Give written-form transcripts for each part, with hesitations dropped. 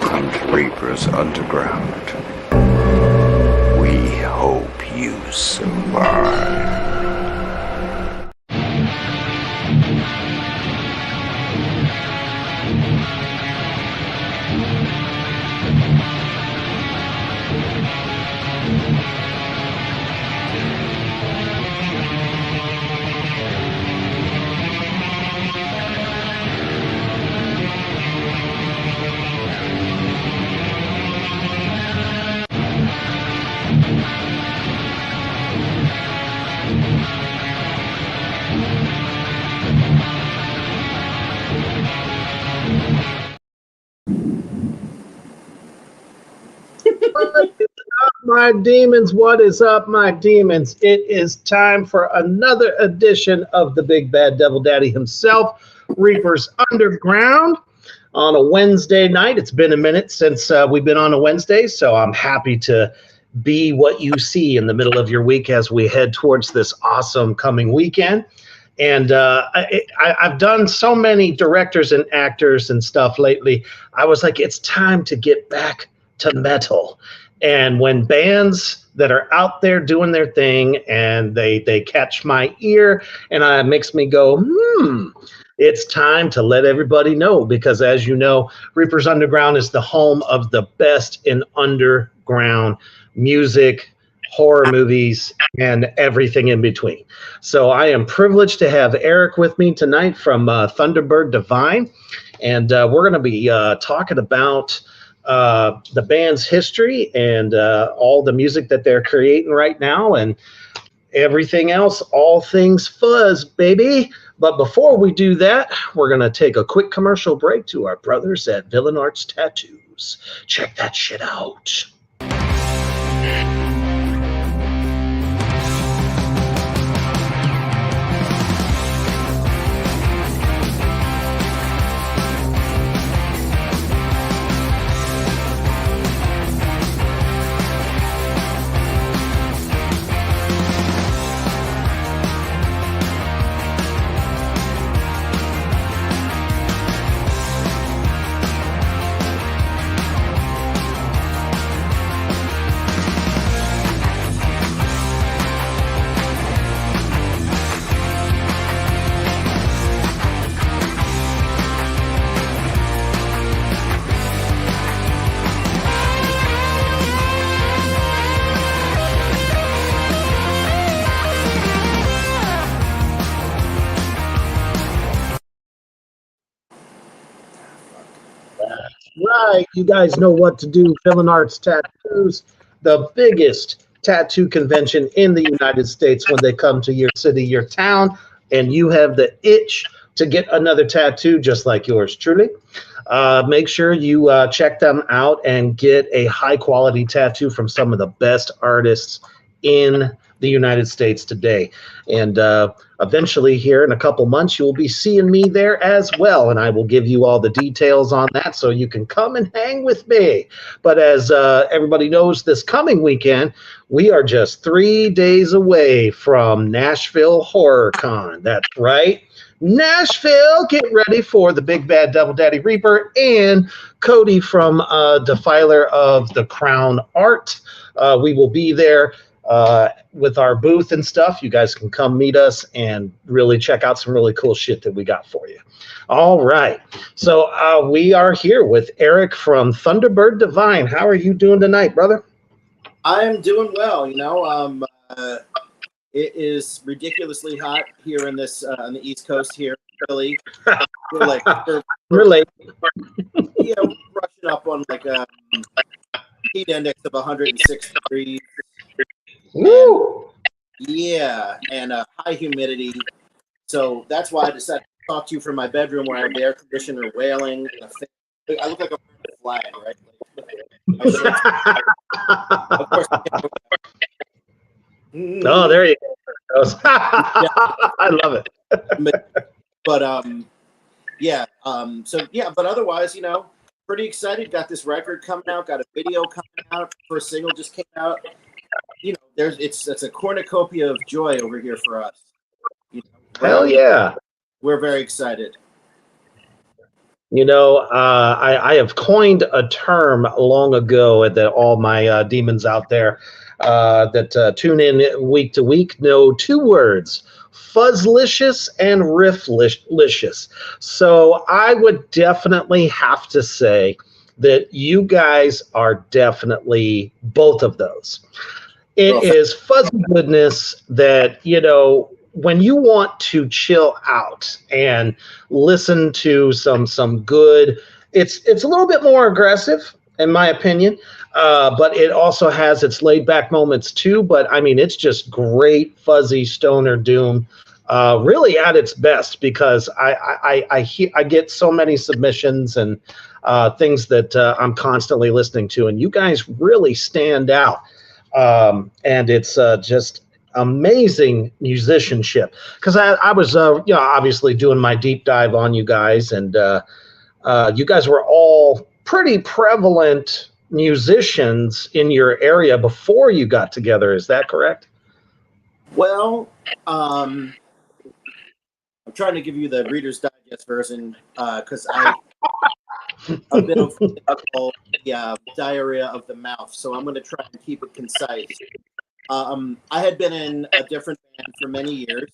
Welcome to Reaper's Underground. We hope you survive. My demons, what is up, my demons? It is time for another edition of the Big Bad Devil Daddy himself, Reaper's Underground, on a Wednesday night. It's been a minute since we've been on a Wednesday, so I'm happy to be what you see in the middle of your week as we head towards this awesome coming weekend. And I've done so many directors and actors and stuff lately. I was like, it's time to get back to metal. And when bands that are out there doing their thing and they catch my ear and it makes me go, it's time to let everybody know, because as you know, Reaper's Underground is the home of the best in underground music, horror movies, and everything in between. So I am privileged to have Eric with me tonight from Thunderbird Divine. And we're going to be talking about the band's history and all the music that they're creating right now and everything else, all things fuzz, baby. But before we do that, we're going to take a quick commercial break to our brothers at Villain Arts Tattoos. Check that shit out. Right, you guys know what to do. Villain Arts Tattoos, the biggest tattoo convention in the United States when they come to your city, your town, and you have the itch to get another tattoo just like yours truly. Make sure you check them out and get a high quality tattoo from some of the best artists in the United States today. And eventually here in a couple months, you'll be seeing me there as well. And I will give you all the details on that so you can come and hang with me. But as everybody knows, this coming weekend, we are just 3 days away from Nashville Horror Con. That's right. Nashville, get ready for the Big Bad Devil Daddy Reaper and Cody from Defiler of the Crown Art. We will be there with our booth and stuff. You guys can come meet us and really check out some really cool shit that we got for you. All right. So we are here with Eric from Thunderbird Divine. How are you doing tonight, brother? I'm doing well. You know, it is ridiculously hot here in this on the East Coast here in Philly. We're like we're late. Yeah, we're brushing up on like a heat index of 106 degrees. Woo! Yeah, and high humidity. So that's why I decided to talk to you from my bedroom where I have the air conditioner wailing. I look like a flag, right? Of course. Oh, there you go. I love it. But otherwise, you know, pretty excited. Got this record coming out. Got a video coming out. First single just came out. You know, it's a cornucopia of joy over here for us. You know, hell yeah. We're very excited. I have coined a term long ago that all my demons out there that tune in week to week know two words: fuzzlicious and rifflicious. So I would definitely have to say that you guys are definitely both of those. It Well, is fuzzy goodness that, when you want to chill out and listen to some good, it's a little bit more aggressive in my opinion, but it also has its laid back moments too. But I mean, it's just great fuzzy stoner doom, really at its best, because I get so many submissions and things that I'm constantly listening to, and you guys really stand out. And it's just amazing musicianship, because I was obviously doing my deep dive on you guys, and you guys were all pretty prevalent musicians in your area before you got together. Is that correct? well, I'm trying to give you the Reader's Digest version because I a bit of the diarrhea of the mouth, so I'm going to try and keep it concise. I had been in a different band for many years.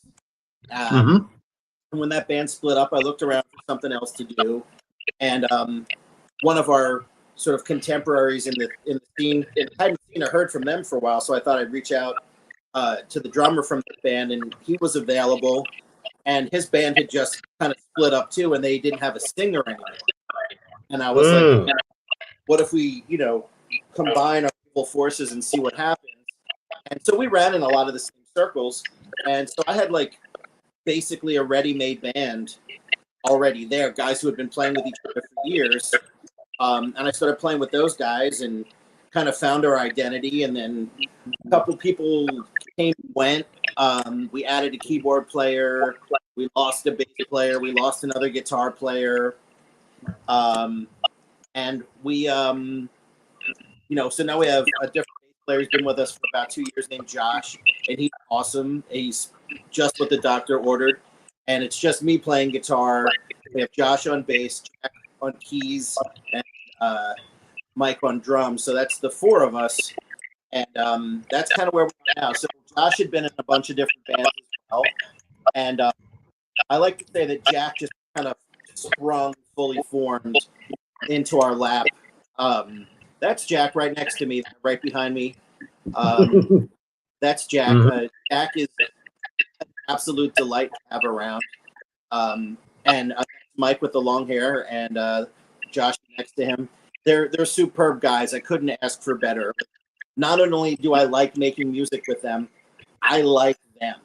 And when that band split up, I looked around for something else to do, and one of our sort of contemporaries in the scene, I hadn't seen or heard from them for a while, so I thought I'd reach out to the drummer from the band, and he was available, and his band had just kind of split up too, and they didn't have a singer anymore. And I was like, what if we, combine our equal forces and see what happens? And so we ran in a lot of the same circles, and so I had basically a ready-made band already there, guys who had been playing with each other for years. And I started playing with those guys and kind of found our identity. And then a couple people came and went. We added a keyboard player. We lost a bass player. We lost another guitar player. And we, so now we have a different bass player. He's been with us for about 2 years, named Josh. And he's awesome. He's just what the doctor ordered. And it's just me playing guitar. We have Josh on bass, Jack on keys, and Mike on drums. So that's the four of us. And that's kind of where we are now. So Josh had been in a bunch of different bands as well. And I like to say that Jack just kind of sprung fully formed into our lap. That's Jack right next to me, right behind me. That's Jack. Jack is an absolute delight to have around. And Mike with the long hair, and Josh next to him. They're superb guys. I couldn't ask for better. Not only do I like making music with them, I like them.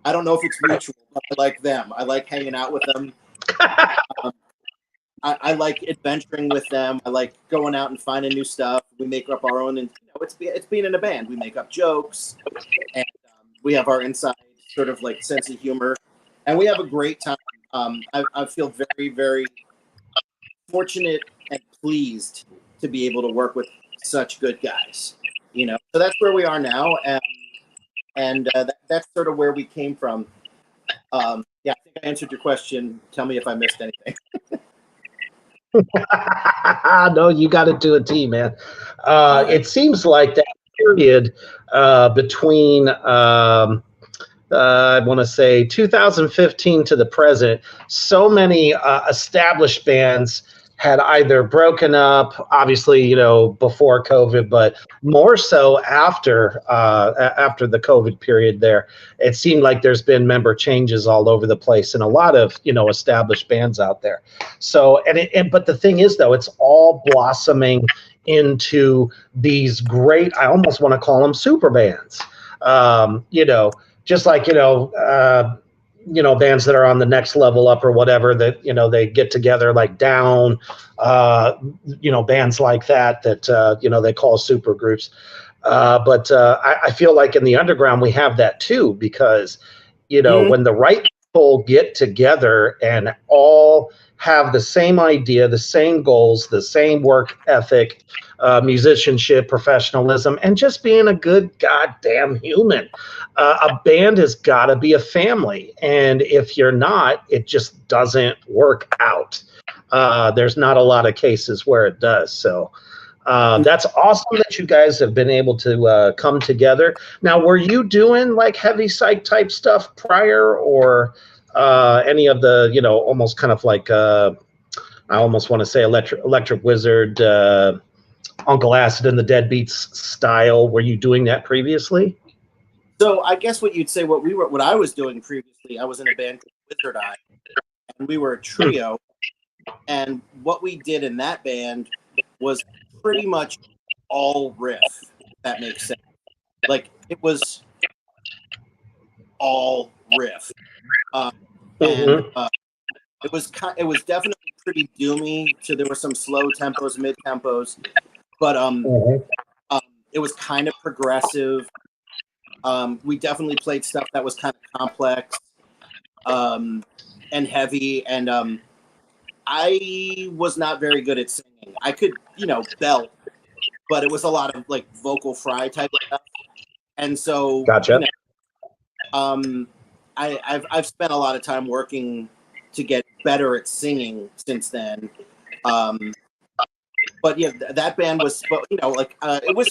I don't know if it's mutual, but I like them. I like hanging out with them. I like adventuring with them. I like going out and finding new stuff. We make up our own, and it's being in a band. We make up jokes, and we have our inside sort of sense of humor, and we have a great time. I feel very, very fortunate and pleased to be able to work with such good guys. So that's where we are now, and that's sort of where we came from. I think I answered your question. Tell me if I missed anything. No, you got it to a T, man. It seems like that period between I want to say 2015 to the present, so many established bands had either broken up, obviously, before COVID, but more so after the COVID period there. It seemed like there's been member changes all over the place and a lot of, established bands out there. So, but the thing is, though, it's all blossoming into these great, I almost want to call them super bands, just like, bands that are on the next level up or whatever that, they get together like Down, bands like that, they call super groups. But I feel like in the underground, we have that too, because, when the right people get together and all have the same idea, the same goals, the same work ethic, musicianship, professionalism, and just being a good goddamn human. A band has got to be a family, and if you're not, it just doesn't work out. There's not a lot of cases where it does. So that's awesome that you guys have been able to come together. Now, were you doing like heavy psych type stuff prior, or any of the, almost kind of like I almost want to say Electric Wizard, Uncle Acid and the Deadbeats style? Were you doing that previously? So I guess what you'd say, what I was doing previously, I was in a band called Wizard Eye, and we were a trio. And what we did in that band was pretty much all riff, if that makes sense. Like, it was all riff. And it was definitely pretty doomy. So there were some slow tempos, mid tempos, but it was kind of progressive. We definitely played stuff that was kind of complex and heavy, and I was not very good at singing. I could, belt, but it was a lot of like vocal fry type stuff. And so, gotcha. I've spent a lot of time working to get better at singing since then. But yeah, that band was, it was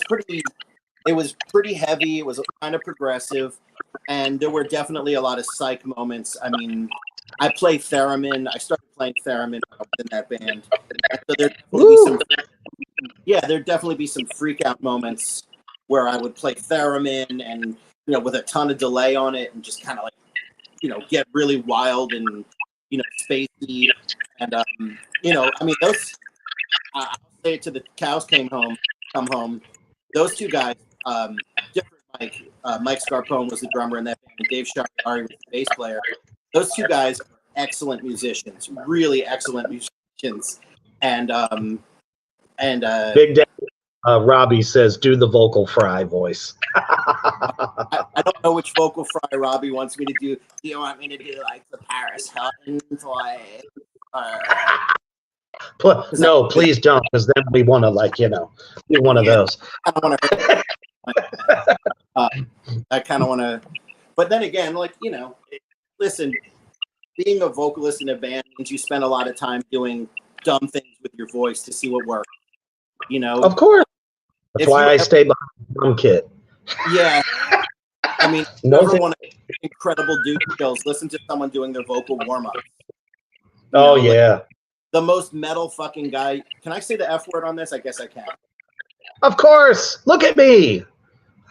pretty heavy. It was kind of progressive, and there were definitely a lot of psych moments. I mean, I played theremin. I started playing theremin in that band. So there'd definitely be some freak out moments where I would play theremin and, with a ton of delay on it, and just kind of like, get really wild and, spacey. And, those, I'll say it till the cows come home. Those two guys, different Mike Scarpone was the drummer in that band, and Dave Shari was the bass player. Those two guys are excellent musicians, really excellent musicians. And Big Daddy Robbie says, do the vocal fry voice. I don't know which vocal fry Robbie wants me to do. Do you want me to do like the Paris Hilton voice? No, please don't, because then we want to do one of those. I don't want to. I kind of want to, but then again, listen, being a vocalist in a band means you spend a lot of time doing dumb things with your voice to see what works. Of course. That's why I stay behind the drum kit. Yeah. I mean, never want to incredible dude skills. Listen to someone doing their vocal warm up. Oh yeah. The most metal fucking guy. Can I say the F word on this? I guess I can. Of course. Look at me.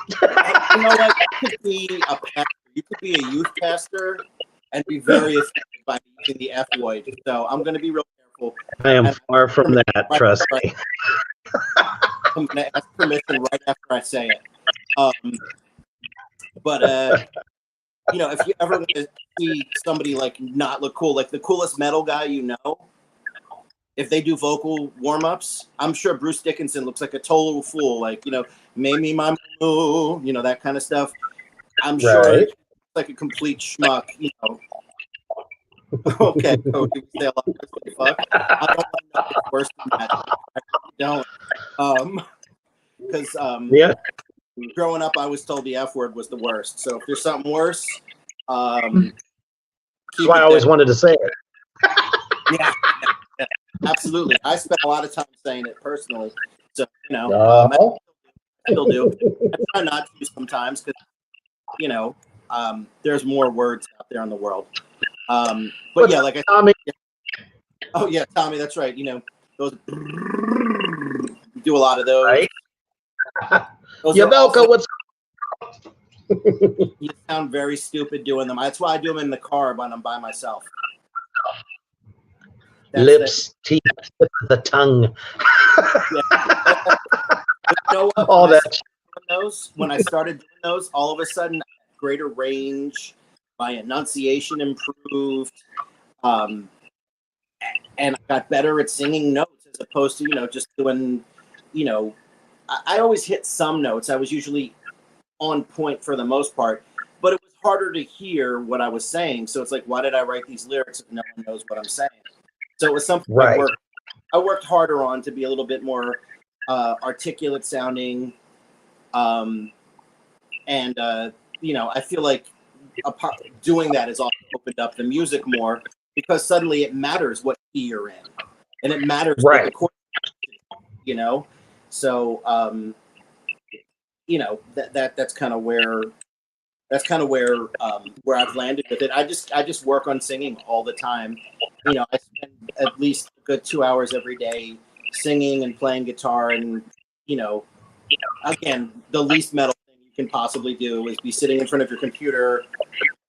You know what? You could be a pastor. You could be a youth pastor and be very effective by using the F word. So I'm going to be real careful. I am far from that. Trust me. I'm going to ask permission right after I say it. But if you ever want to see somebody not look cool, like the coolest metal guy, if they do vocal warm-ups, I'm sure Bruce Dickinson looks like a total fool, maybe my moo, that kind of stuff. I'm sure it's like a complete schmuck, Okay, Cody, we say a lot of fuck. I don't want to know what's worse than that. I don't. Because growing up, I was told the F word was the worst. So if there's something worse, that's why I always wanted to say it. Yeah, absolutely. I spent a lot of time saying it personally. So, I still do. I try not to sometimes because, there's more words out there in the world. But yeah, like I Tommy. Oh yeah, Tommy, that's right. Those do a lot of those. Right. Yavelka, what's you sound very stupid doing them. That's why I do them in the car when I'm by myself. Lips, teeth, the tongue. All that. When I started doing those, all of a sudden, greater range, my enunciation improved, and I got better at singing notes as opposed to just doing. I always hit some notes. I was usually on point for the most part, but it was harder to hear what I was saying. So it's like, why did I write these lyrics if no one knows what I'm saying? So it was something Right. I worked harder on to be a little bit more articulate sounding. You know, I feel like doing that has also opened up the music more, because suddenly it matters what key you're in, and it matters what the chord, you know. So you know, that's kind of where I've landed with it. I just work on singing all the time. You know, I spend at least a good 2 hours every day singing and playing guitar, and you know, again, the least metal thing you can possibly do is be sitting in front of your computer,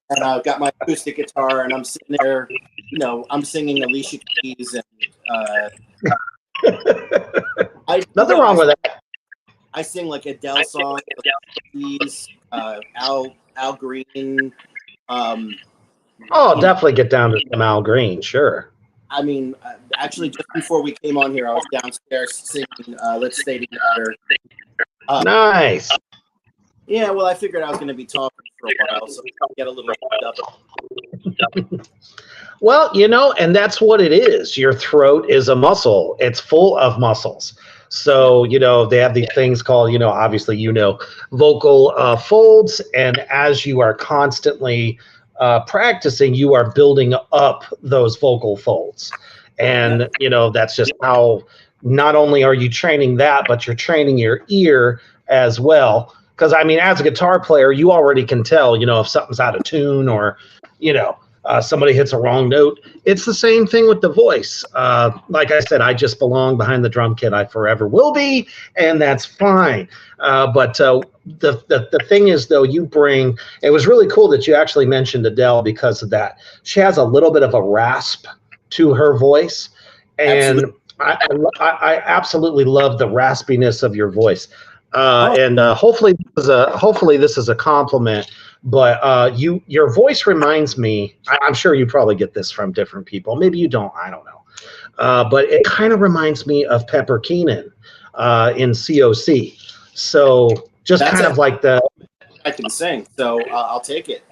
and I've got my acoustic guitar, and I'm sitting there, you know, I'm singing Alicia Keys, and Nothing wrong with that. I sing like Adele songs, Al Green. Definitely get down to some Al Green, sure. I mean, actually, just before we came on here, I was downstairs singing "Let's Stay Together." Nice. Yeah, well, I figured I was going to be talking for a while, so I'll get a little up. Well, you know, and that's what it is. Your throat is a muscle. It's full of muscles. So, you know, they have these things called, you know, obviously, you know, vocal folds. And as you are constantly practicing, you are building up those vocal folds. And, you know, that's just how not only are you training that, but you're training your ear as well. Because, I mean, as a guitar player, you already can tell, you know, if something's out of tune or, you know, somebody hits a wrong note. It's the same thing with the voice. Like I said, I just belong behind the drum kit. I forever will be, and that's fine. But the thing is, though, you bring – it was really cool that you actually mentioned Adele because of that. She has a little bit of a rasp to her voice, and I absolutely love the raspiness of your voice. And hopefully this is a compliment. But your voice reminds me. I'm sure you probably get this from different people. Maybe you don't. I don't know. But it kind of reminds me of Pepper Keenan in COC. So just kind of like the. I can sing, so I'll take it.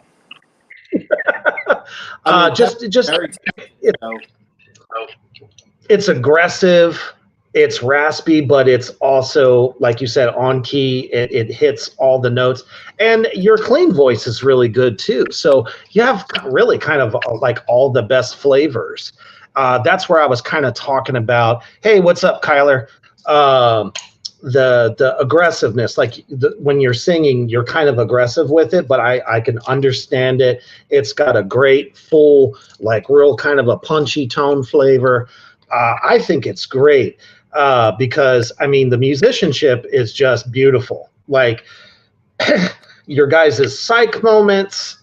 It's aggressive. It's raspy, but it's also, like you said, on key. It hits all the notes. And your clean voice is really good, too. So you have really kind of like all the best flavors. That's where I was kind of talking about, hey, what's up, Kyler? The aggressiveness, like when you're singing, you're kind of aggressive with it, but I can understand it. It's got a great, full, like real kind of a punchy tone flavor. I think it's great. Because, I mean, the musicianship is just beautiful. Like, your guys' psych moments,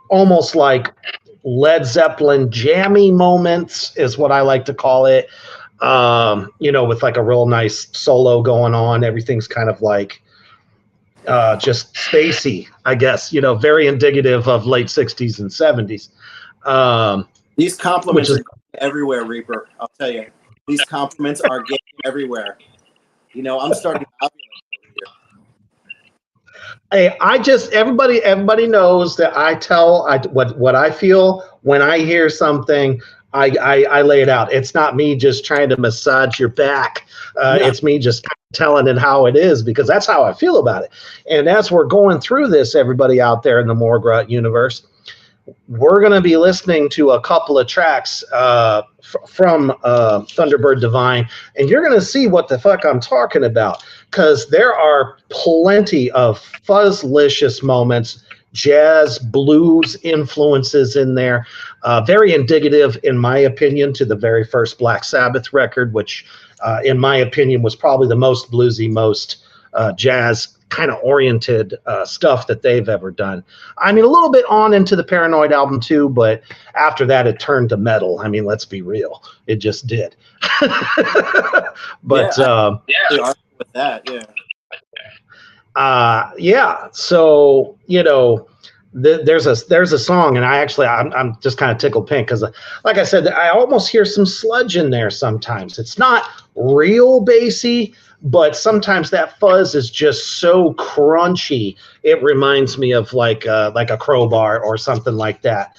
almost like Led Zeppelin jammy moments is what I like to call it. You know, with like a real nice solo going on. Everything's kind of like just spacey, I guess, you know, very indicative of late 60s and 70s. These compliments are everywhere, Reaper. I'll tell you. These compliments are getting everywhere. You know, I'm starting to Hey, everybody knows that I tell what I feel when I hear something. I lay it out. It's not me just trying to massage your back. It's me just telling it how it is, because that's how I feel about it. And as we're going through this, everybody out there in the Morgrut universe, we're going to be listening to a couple of tracks from Thunderbird Divine, and you're going to see what the fuck I'm talking about, because there are plenty of fuzzlicious moments, jazz, blues influences in there, very indicative, in my opinion, to the very first Black Sabbath record, which, in my opinion, was probably the most bluesy, most jazz kind of oriented stuff that they've ever done. I mean, a little bit on into the Paranoid album too, but after that it turned to metal. I mean, let's be real, it just did. But with that, so, you know, there's a song, and I'm just kind of tickled pink because, like I said, I almost hear some sludge in there sometimes. It's not real bassy, but sometimes that fuzz is just so crunchy. It reminds me of like a crowbar or something like that.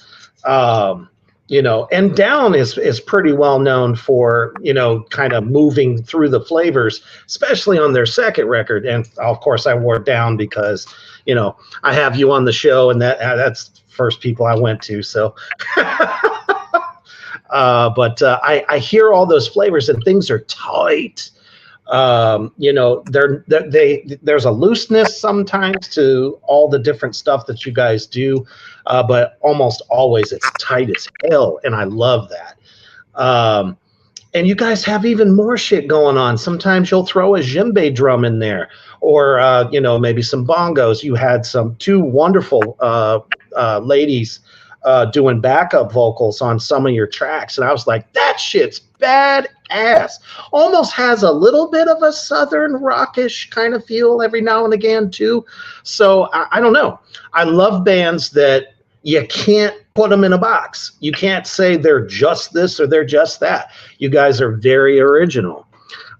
You know, and Down is pretty well known for, you know, kind of moving through the flavors, especially on their second record. And of course, I wore Down because, you know, I have you on the show, and that's the first people I went to. So, but I hear all those flavors and things are tight. You know, there's a looseness sometimes to all the different stuff that you guys do, but almost always it's tight as hell, and I love that. And you guys have even more shit going on. Sometimes you'll throw a djembe drum in there, or you know, maybe some bongos. You had two wonderful ladies doing backup vocals on some of your tracks, and I was like, that shit's badass. Almost has a little bit of a southern rockish kind of feel every now and again too. So I don't know. I love bands that you can't put them in a box. You can't say they're just this or they're just that. You guys are very original.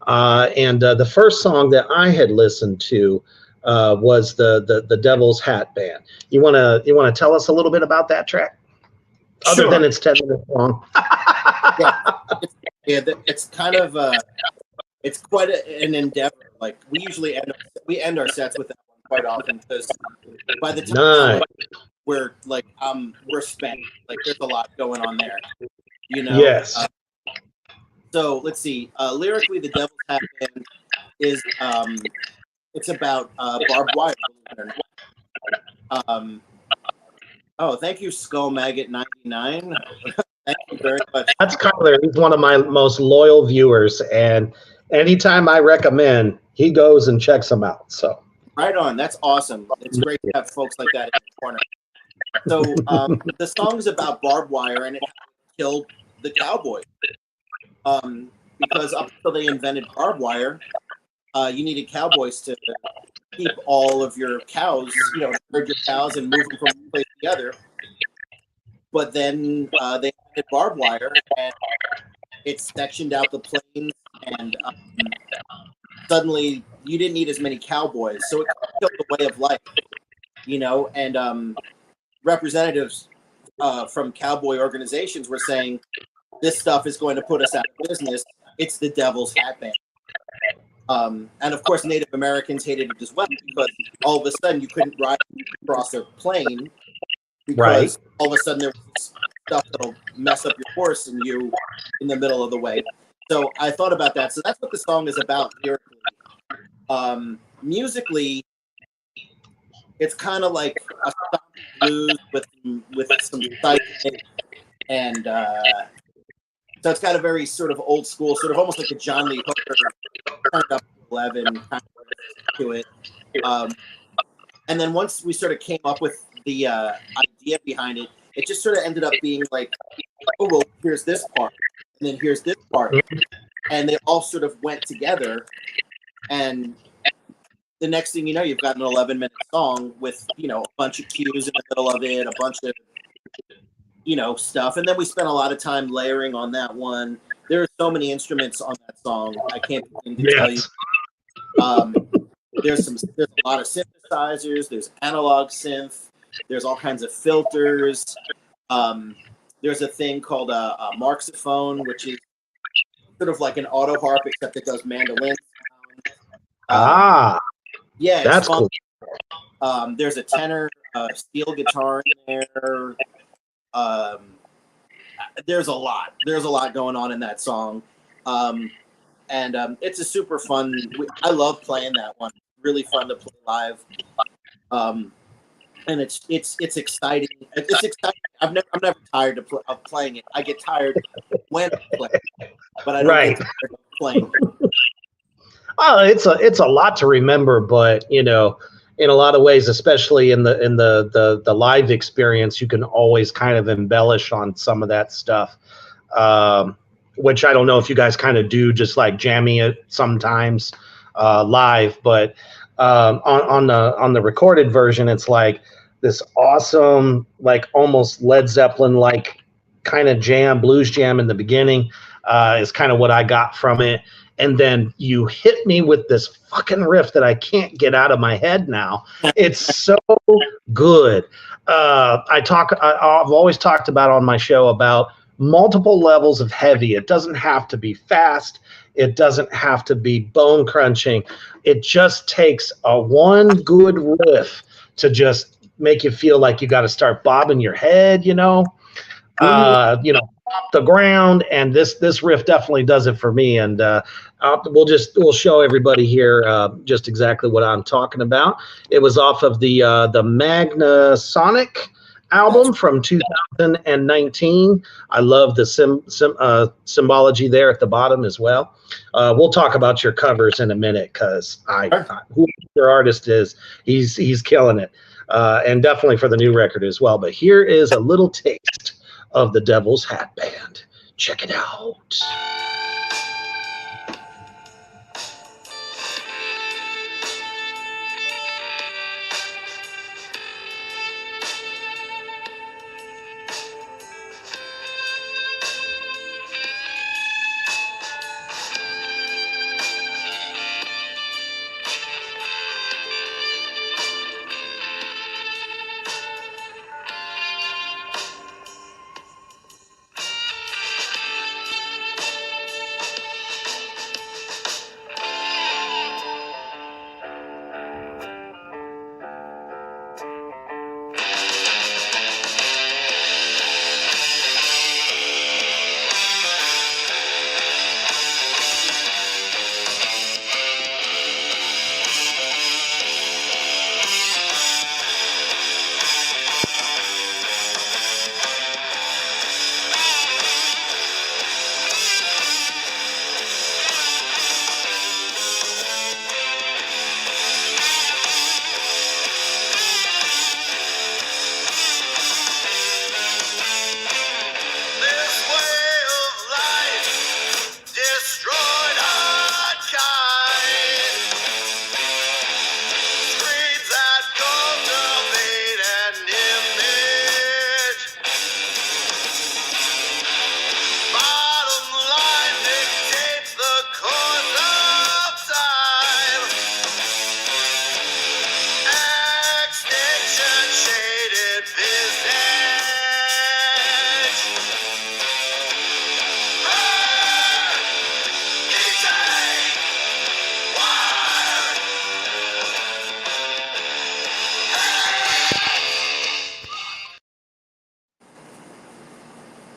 And the first song that I had listened to was the Devil's Hat Band. You wanna tell us a little bit about that track? Other than it's 10 minutes long. It's kind of it's quite an endeavor. Like we usually end our sets with that one quite often, because by the time we're spent. Like there's a lot going on there, you know. Yes. So let's see. Lyrically, the Devil's Hat Band is it's about barbed wire. Oh, thank you, Skull Maggot 99. Thank you very much. That's Kyler. He's one of my most loyal viewers, and anytime I recommend, he goes and checks them out. So right on. That's awesome. It's great to have folks like that in the corner. So the song's about barbed wire, and it killed the cowboy. Because up until they invented barbed wire, you needed cowboys to keep all of your cows, you know, herd your cows and move them from one place to the other. But then they added barbed wire, and it sectioned out the plains, and suddenly you didn't need as many cowboys. So it killed the way of life, you know, and representatives from cowboy organizations were saying, this stuff is going to put us out of business. It's the Devil's Hat Band. And of course, Native Americans hated it as well, because all of a sudden you couldn't ride across a plain, because all of a sudden there was stuff that'll mess up your horse and you in the middle of the way. So I thought about that. So that's what the song is about lyrically. Musically, it's kind of like a stompy blues with some excitement, and so it's got a very sort of old school, sort of almost like a John Lee Hooker turned up to 11 kind of to it. And then once we sort of came up with the idea behind it, it just sort of ended up being like, oh, well, here's this part, and then here's this part. And they all sort of went together. And the next thing you know, you've got an 11-minute song with, you know, a bunch of cues in the middle of it, a bunch of, you know, stuff. And then we spent a lot of time layering on that one. There are so many instruments on that song, I can't begin to tell you. There's a lot of synthesizers, there's analog synth, there's all kinds of filters. There's a thing called a marxophone, which is sort of like an auto harp, except it does mandolin sound. Yeah, that's cool. There's a tenor steel guitar in there. There's a lot going on in that song. And it's a super fun. I love playing that one. Really fun to play live. And it's exciting. It's exciting. I'm never tired of playing it. I get tired when I play, but I don't get tired of playing. Oh, it's a lot to remember, but you know, in a lot of ways, especially in the live experience, you can always kind of embellish on some of that stuff, which I don't know if you guys kind of do, just like jamming it sometimes live. But on the recorded version, it's like this awesome, like almost Led Zeppelin like kind of blues jam in the beginning is kind of what I got from it. and then you hit me with this fucking riff that I can't get out of my head now. It's so good. I've always talked about on my show about multiple levels of heavy. It doesn't have to be fast. It doesn't have to be bone crunching. It just takes a one good riff to just make you feel like you got to start bobbing your head, off the ground. And this riff definitely does it for me. And we'll show everybody here just exactly what I'm talking about. It was off of the Magna Sonic album from 2019. I love the symbology there at the bottom as well. We'll talk about your covers in a minute, because who your artist is, he's killing it, and definitely for the new record as well. But here is a little taste of the Devil's Hat Band. Check it out.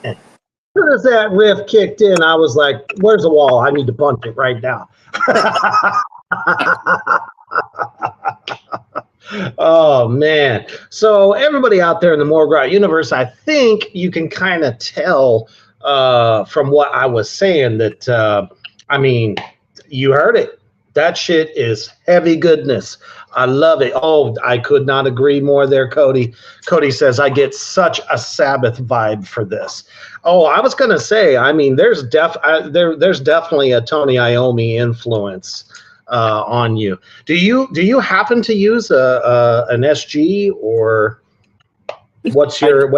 As soon as that riff kicked in, I was like, where's the wall? I need to punch it right now. Oh, man. So everybody out there in the Morgrot universe, I think you can kind of tell from what I was saying that, you heard it. That shit is heavy goodness. I love it. Oh, I could not agree more there, Cody. Cody says, I get such a Sabbath vibe for this. Oh, I was going to say, there's definitely a Tony Iommi influence on you. Do you happen to use an SG, or what's your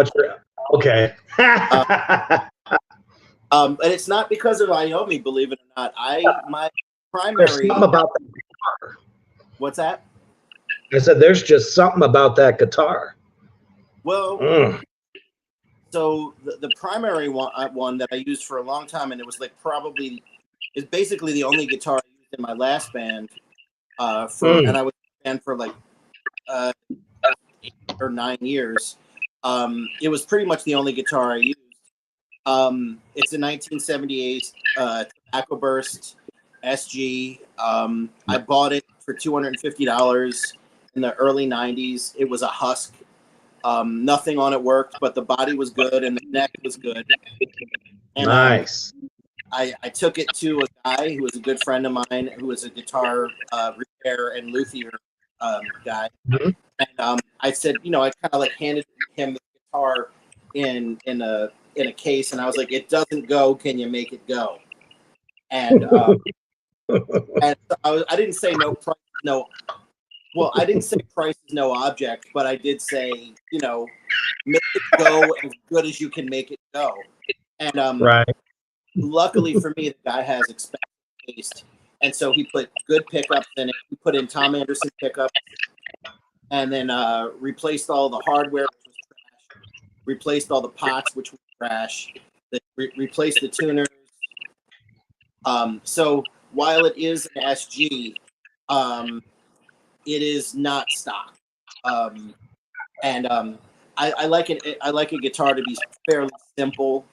okay? And it's not because of Iommi, believe it or not. My primary. There's something about that guitar. What's that? I said, there's just something about that guitar. Well, so the primary one that I used for a long time, and it was it's basically the only guitar I used in my last band. And I was in a band for 8 or 9 years. It was pretty much the only guitar I used. It's a 1978 Tobacco Burst SG. I bought it for $250 in the early 90s. It was a husk. Nothing on it worked, but the body was good and the neck was good. And, nice. I took it to a guy who was a good friend of mine, who was a guitar repair and luthier guy. Mm-hmm. And I said, I kind of handed him the guitar in a case, and I was like, "It doesn't go. Can you make it go?" And and so I didn't say no price, no. Well, I didn't say price is no object, but I did say, make it go as good as you can make it go. And right. Luckily for me, the guy has expensive taste. And so he put good pickups in it. He put in Tom Anderson pickups, and then replaced all the hardware, which was trash. Replaced all the pots, which was trash. Replaced the tuners. So while it is an SG, it is not stock. I like it. I like a guitar to be fairly simple.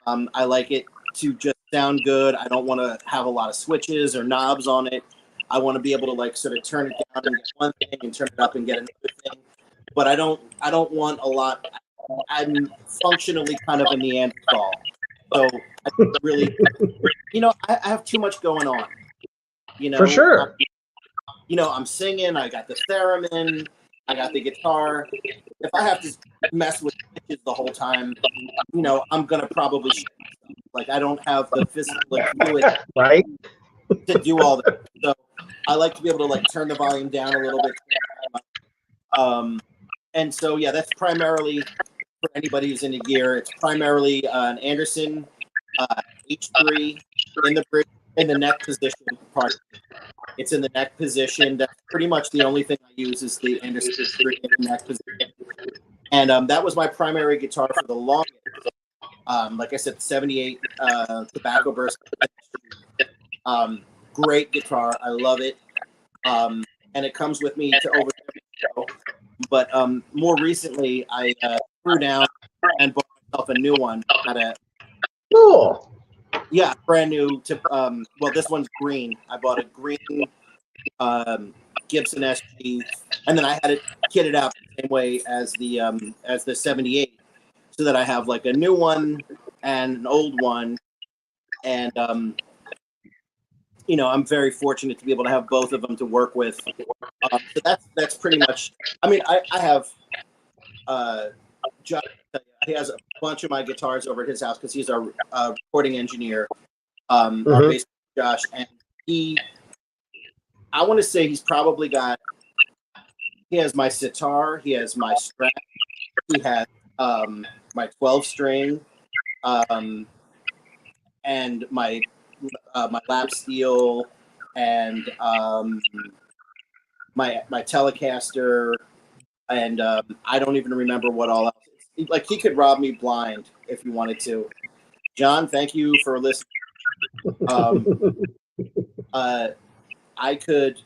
I like it to just sound good. I don't want to have a lot of switches or knobs on it. I want to be able to like sort of turn it down and get one thing and turn it up and get another thing. But I don't want a lot. I'm functionally kind of a Neanderthal. So I really, I have too much going on. For sure. I'm singing. I got the theremin. I got the guitar. If I have to mess with pitches the whole time, I'm gonna probably shit myself. Like I don't have the physical acuity right to do all that. So I like to be able to like turn the volume down a little bit. And so yeah, that's primarily for anybody who's into gear. It's primarily an Anderson H3 in the neck position part. It's in the neck position. That's pretty much the only thing I use is the Anderson H3 in the neck position. And that was my primary guitar for the longest. Like I said, 78 Tobacco Burst. Great guitar. I love it. And it comes with me to over every show. But more recently, I threw down and bought myself a new one. Cool. Yeah, brand new. Well, this one's green. I bought a green Gibson SG, and then I had it kitted out the same way as the 78, so that I have like a new one and an old one, and I'm very fortunate to be able to have both of them to work with. So that's pretty much. I mean, I have Josh. He has a bunch of my guitars over at his house because he's our recording engineer. Our bass Josh, and I want to say he's probably got. He has my sitar. He has my Strat. He has my 12-string, and my lap steel, and my Telecaster, and I don't even remember what all else. Like he could rob me blind if he wanted to. John, thank you for listening. I could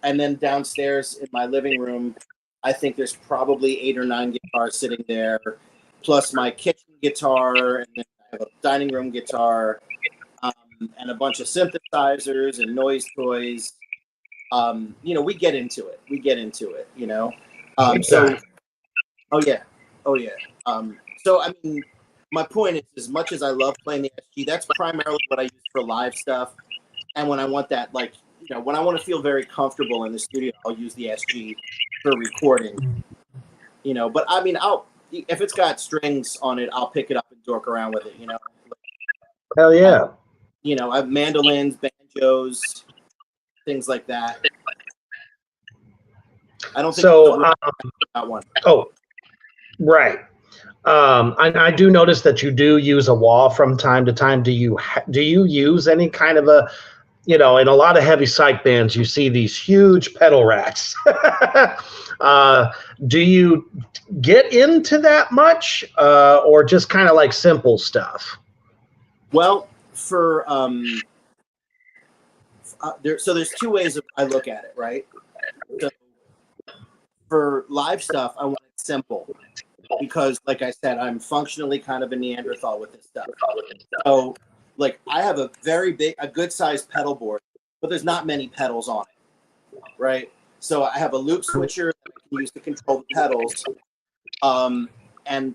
and then downstairs in my living room, I think there's probably 8 or 9 guitars sitting there, plus my kitchen guitar, and then I have a dining room guitar, and a bunch of synthesizers and noise toys. We get into it. So, oh yeah. So I mean, my point is, as much as I love playing the SG, that's primarily what I use for live stuff. And when I want that, when I want to feel very comfortable in the studio, I'll use the SG for recording. But I mean, if it's got strings on it, I'll pick it up and dork around with it. Hell yeah. I have mandolins, banjos, things like that. I don't think so. That one. Oh, right. I do notice that you do use a wah from time to time. Do you use any kind of a, in a lot of heavy psych bands, you see these huge pedal racks. Do you get into that much, or just kind of like simple stuff? Well, there's 2 ways I look at it, right? So for live stuff, I want it simple. Because, like I said, I'm functionally kind of a Neanderthal with this stuff. So, I have a good-sized pedal board, but there's not many pedals on it, right? So I have a loop switcher that I can use to control the pedals, and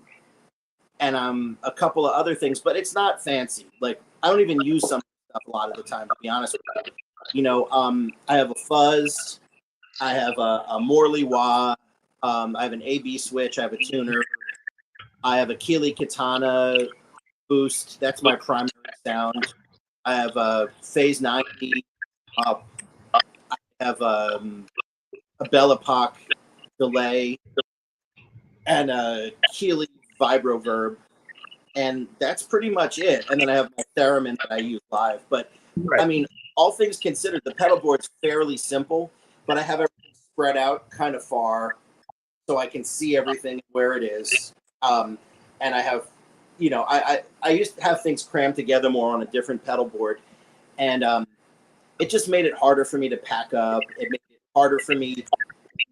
a couple of other things, but it's not fancy. I don't even use some stuff a lot of the time, to be honest with you. I have a fuzz, I have a Morley wah. I have an AB switch. I have a tuner. I have a Keeley Katana boost. That's my primary sound. I have a Phase 90. I have a Bella Epoch delay and a Keeley Vibroverb. And that's pretty much it. And then I have my theremin that I use live. But Right. I mean, all things considered, the pedal board's fairly simple, but I have everything spread out kind of far so I can see everything where it is. And I have, I used to have things crammed together more on a different pedal board, and it just made it harder for me to pack up. It made it harder for me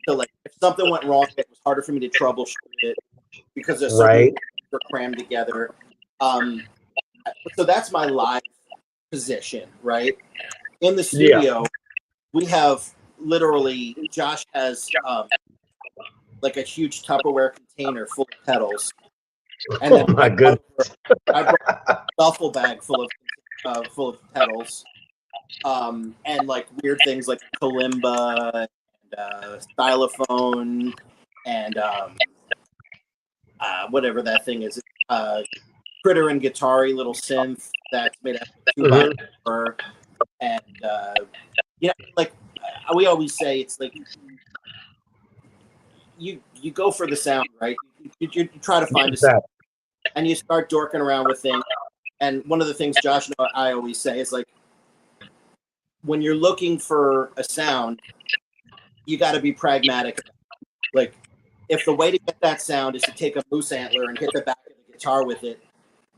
to, like, if something went wrong, it was harder for me to troubleshoot it because there's so many Right. things that are crammed together. So that's my live position, right? In the studio, we have literally, Josh has like a huge Tupperware container full of pedals. And then my goodness. I brought a duffel bag full of pedals, and like weird things like kalimba and stylophone and whatever that thing is, critter and guitar-y little synth that's made out of 2x4, and like we always say, it's like you go for the sound, right? You try to find a sound, and you start dorking around with things. And one of the things Josh and I always say is, like, when you're looking for a sound, you got to be pragmatic. Like, if the way to get that sound is to take a moose antler and hit the back of the guitar with it,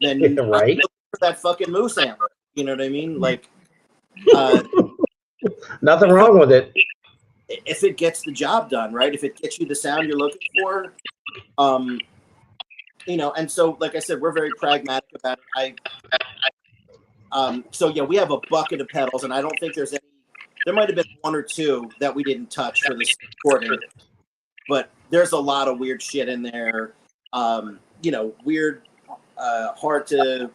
then Right. I'm looking for that fucking moose antler. You know what I mean? Like, nothing wrong with it. If it gets the job done, right? If it gets you the sound you're looking for, and so, like I said, we're very pragmatic about it. So yeah, we have a bucket of pedals, and I don't think there's any. There might have been one or two that we didn't touch for this recording, but there's a lot of weird shit in there. Weird, hard to.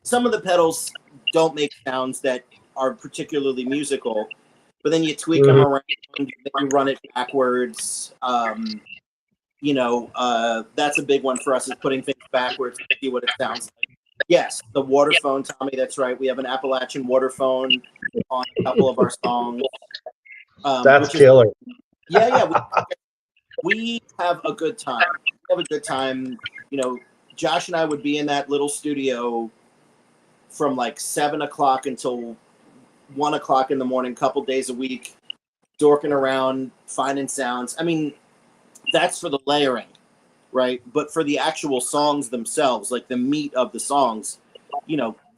Some of the pedals don't make sounds that are particularly musical, but then you tweak them around, you run it backwards. That's a big one for us, is putting things backwards to see what it sounds like. Yes, the waterphone, Tommy, that's right. We have an Appalachian waterphone on a couple of our songs. That's killer. We have a good time. We have a good time. Josh and I would be in that little studio from like 7 o'clock until 1 o'clock in the morning, couple days a week, dorking around, finding sounds. I mean, that's for the layering, right? But for the actual songs themselves, like the meat of the songs,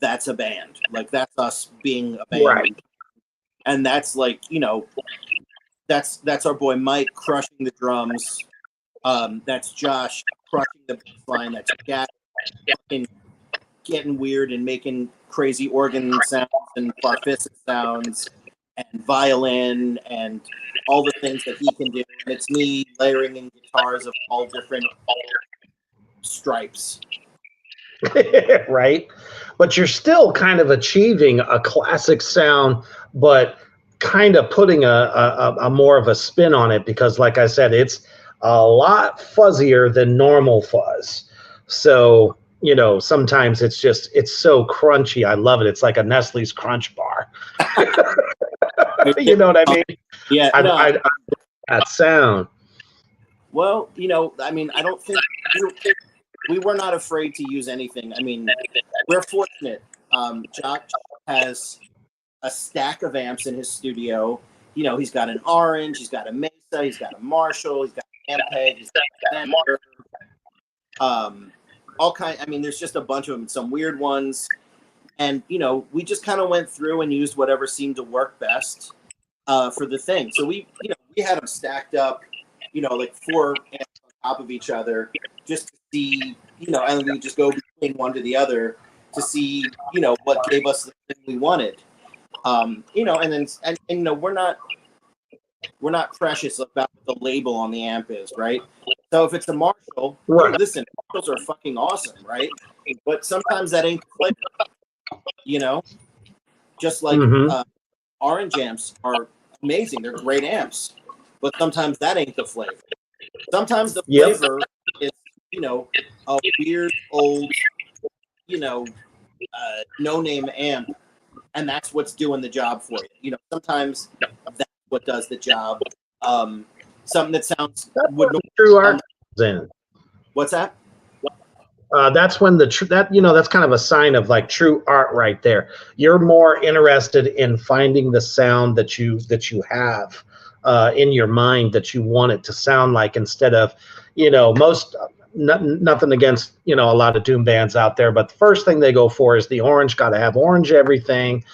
that's a band. Like, that's us being a band. Right. And that's like, that's our boy Mike crushing the drums. That's Josh crushing the bass line. That's Jack getting weird and making crazy organ sounds and farfisa sounds and violin and all the things that he can do. And it's me layering in guitars of all different stripes. Right. But you're still kind of achieving a classic sound, but kind of putting a more of a spin on it, because, like I said, it's a lot fuzzier than normal fuzz. So, sometimes it's so crunchy. I love it. It's like a Nestle's Crunch bar. You know what I mean? Yeah. I that sound. Well, I mean, I don't think we were not afraid to use anything. I mean, we're fortunate. Josh has a stack of amps in his studio. He's got an Orange, he's got a Mesa, he's got a Marshall, he's got an Ampeg, he's got a Fender. All kind. I mean, there's just a bunch of them, some weird ones, and we just kind of went through and used whatever seemed to work best for the thing. So we had them stacked up, like 4 amps on top of each other, just to see, and we just go between one to the other to see, what gave us the thing we wanted. And we're not precious about what the label on the amp is, right? So if it's a Marshall, Right. listen, Marshalls are fucking awesome, right? But sometimes that ain't the flavor, just like Orange amps are amazing. They're great amps, but sometimes that ain't the flavor. Sometimes the flavor is, a weird old, no-name amp, and that's what's doing the job for you. Sometimes that's what does the job. Something that sounds true art in. What's that? That's when that's kind of a sign of like true art right there. You're more interested in finding the sound that you have in your mind that you want it to sound like, instead of, nothing against, a lot of doom bands out there, but the first thing they go for is the orange. Got to have orange everything,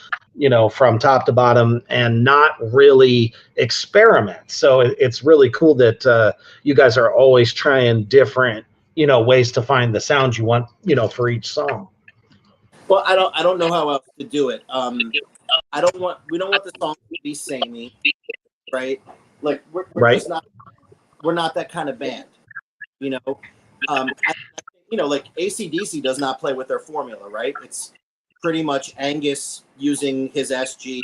from top to bottom, and not really experiment. So it's really cool that you guys are always trying different, ways to find the sound you want, for each song. Well, I don't know how else to do it. We don't want the song to be samey, right? Like we're right. just not, we're not that kind of band, like AC/DC does not play with their formula, right? It's pretty much Angus using his SG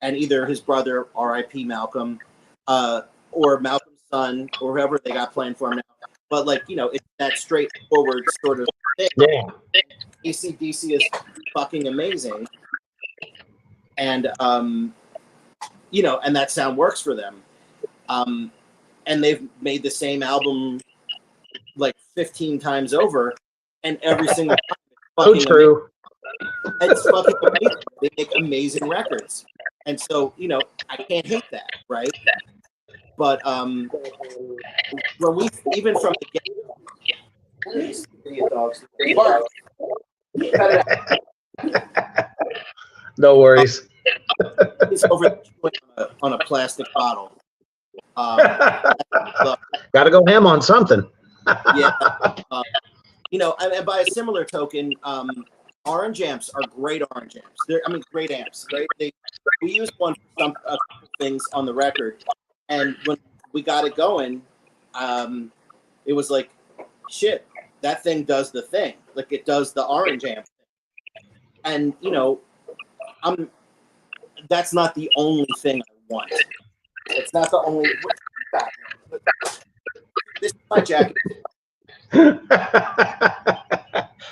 and either his brother, R.I.P. Malcolm, or Malcolm's son, or whoever they got playing for him now. But it's that straightforward sort of thing. Yeah. AC/DC is fucking amazing, and and that sound works for them. And they've made the same album like 15 times over, and every single time it's fucking true. Amazing. It's fucking amazing. They make amazing records, and so I can't hate that, right? But when we, even from the no worries. It's over on a plastic bottle. Got to go ham on something. Yeah, and by a similar token, orange amps are great orange amps. Great amps. Right? We used one for a couple things on the record, and when we got it going, it was like, shit, that thing does the thing. Like it does the orange amp thing. And that's not the only thing I want. It's not the only. This is my jacket.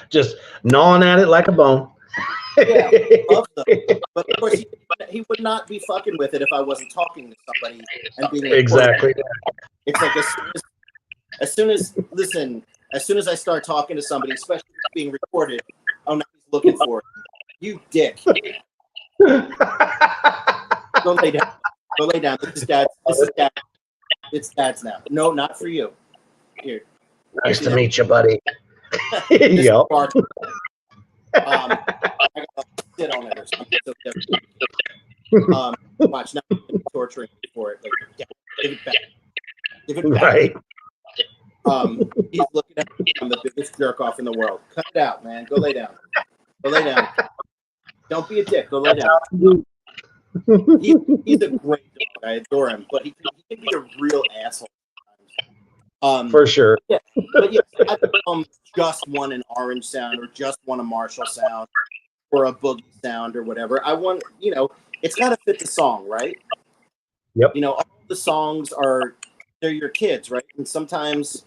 Just gnawing at it like a bone. Yeah, I love them. But of course, he would not be fucking with it if I wasn't talking to somebody and being exactly. It's like as soon as I start talking to somebody, especially if it's being recorded, oh, now he's looking for it. You dick. Go lay down. Go lay down. This is dad. It's dad's now. No, not for you. Here. Nice to meet you, buddy. Yep. I gotta sit on it or something. Watch, now I'm torturing for it. Like, yeah, give it back. Give it back. Right. He's looking at me. I'm the biggest jerk off in the world. Cut it out, man. Go lay down. Go lay down. Don't be a dick. Go lay down. He's a great dog. I adore him, but he can be a real asshole sometimes. For sure. Yeah, but yeah, I just want an orange sound, or just want a Marshall sound, or a boogie sound, or whatever. I want, it's got to fit the song, right? Yep. All the songs they're your kids, right? And sometimes,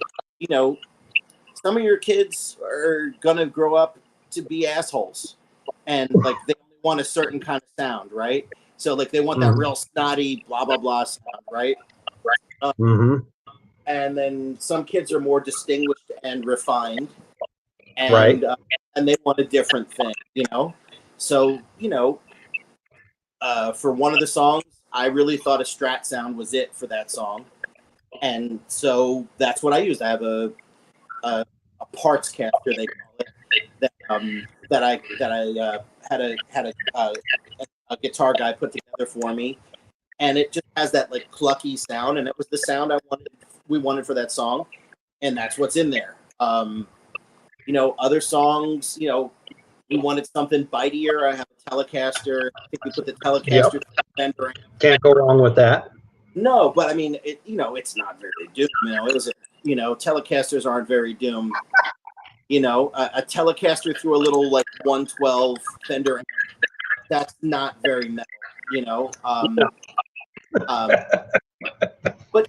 some of your kids are gonna grow up to be assholes, and like they only want a certain kind of sound, right? So like they want that real snotty blah blah blah sound, right? And then some kids are more distinguished and refined, and right. And they want a different thing, So for one of the songs, I really thought a Strat sound was it for that song, and so that's what I used. I have a parts caster, they call it, that I had a guitar guy put together for me, and it just has that like clucky sound, and it was the sound we wanted for that song, and that's what's in there. Other songs, we wanted something bitier. I have a Telecaster. I think we put the Telecaster fender in. Can't go wrong with that. No, but I mean, it's not very doom. It was, Telecasters aren't very doom. A Telecaster through a little like 112 Fender, that's not very metal. But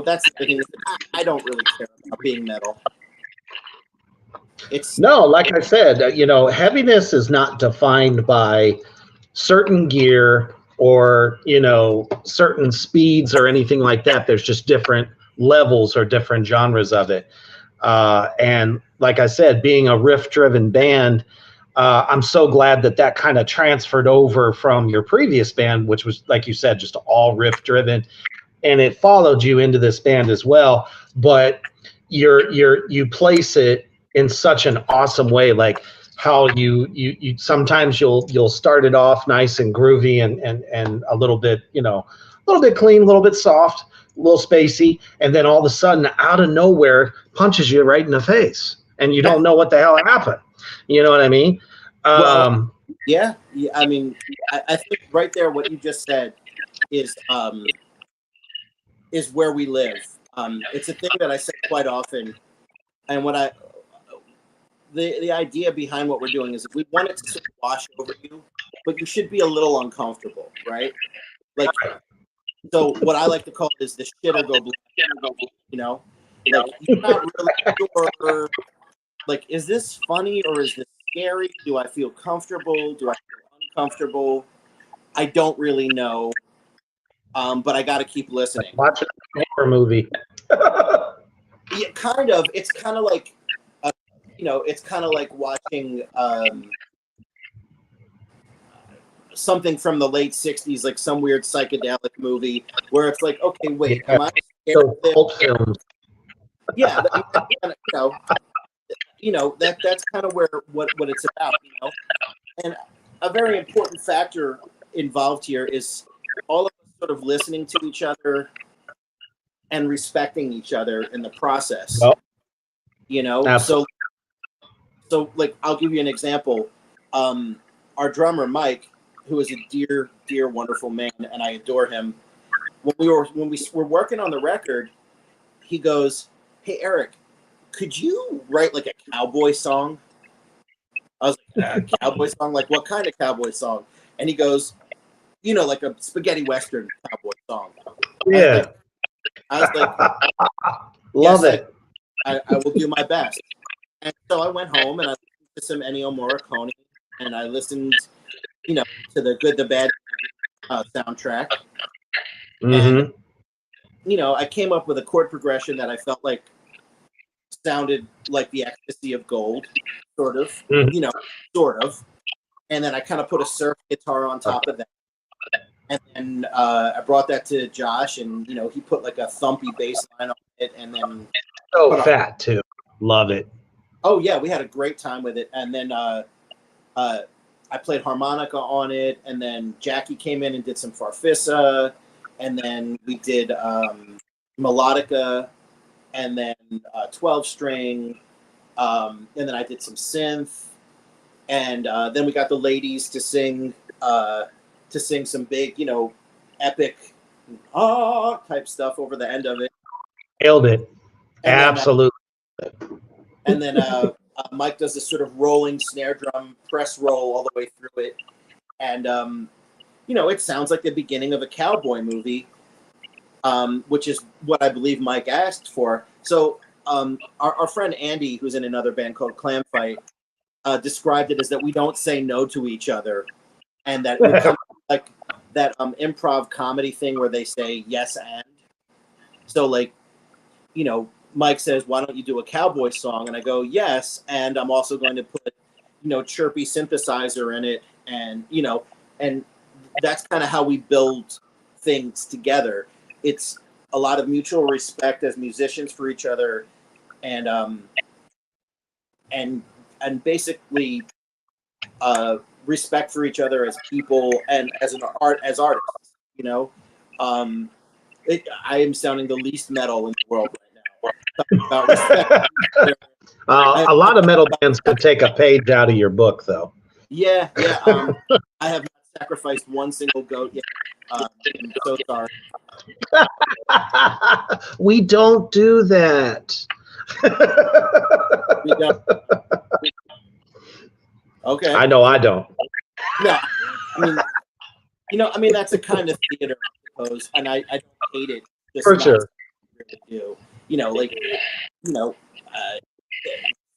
that's the thing. I don't really care about being metal. No, like I said, heaviness is not defined by certain gear or certain speeds or anything like that. There's just different levels or different genres of it. And like I said, being a riff-driven band, I'm so glad that kind of transferred over from your previous band, which was, like you said, just all riff-driven, and it followed you into this band as well. But you place it in such an awesome way, like how you sometimes you'll start it off nice and groovy and a little bit, a little bit clean, a little bit soft, a little spacey, and then all of a sudden out of nowhere punches you right in the face and you don't know what the hell happened. You know what I mean? Well, yeah. I mean, I think right there what you just said is where we live. It's a thing that I say quite often, and the idea behind what we're doing is if we want it to sort of wash over you, but you should be a little uncomfortable, right? Like, so what I like to call it is the shit or go black. Like you're not really sure. Like, is this funny or is this scary? Do I feel comfortable? Do I feel uncomfortable? I don't really know. But I got to keep listening. Watch a horror movie. Yeah, kind of. It's kind of like, it's kind of like watching something from the late '60s, like some weird psychedelic movie, where it's like, okay, wait, am I scared of this? Films. Yeah, that's kind of what it's about, And a very important factor involved here is all of us sort of listening to each other and respecting each other in the process. Absolutely. So like I'll give you an example. Our drummer Mike, who is a dear, dear, wonderful man, and I adore him. When we were working on the record, he goes, "Hey Eric, could you write like a cowboy song?" I was like, "A cowboy song? Like what kind of cowboy song?" And he goes, like a spaghetti western cowboy song. Yeah. I was like, love it. I will do my best. And so I went home and I listened to some Ennio Morricone, and I listened, to the Good, the Bad soundtrack. Mm-hmm. And, I came up with a chord progression that I felt like sounded like the Ecstasy of Gold, sort of, sort of. And then I kind of put a surf guitar on top of that. And then I brought that to Josh, and he put like a thumpy bass line on it, and then so fat too. Love it. Oh yeah, we had a great time with it. And then I played harmonica on it, and then Jackie came in and did some farfisa, and then we did melodica, and then 12-string, and then I did some synth, and then we got the ladies to sing some big, epic type stuff over the end of it. Nailed it. And absolutely. Then Mike does this sort of rolling snare drum press roll all the way through it. And, it sounds like the beginning of a cowboy movie, which is what I believe Mike asked for. So our friend Andy, who's in another band called Clam Fight, described it as that we don't say no to each other. And that we come like that improv comedy thing where they say yes and. So like, Mike says, "Why don't you do a cowboy song?" And I go, "Yes, and I'm also going to put, chirpy synthesizer in it, and and that's kind of how we build things together. It's a lot of mutual respect as musicians for each other, and basically respect for each other as people and as artists. I am sounding the least metal in the world right now. About respect. A lot of metal bands could take a page out of your book, though. Yeah. I have not sacrificed one single goat yet. I'm so sorry. We don't do that. We don't. Okay. I know I don't. Yeah. I mean, that's a kind of theater, I suppose, and I don't hate it. For sure. Do.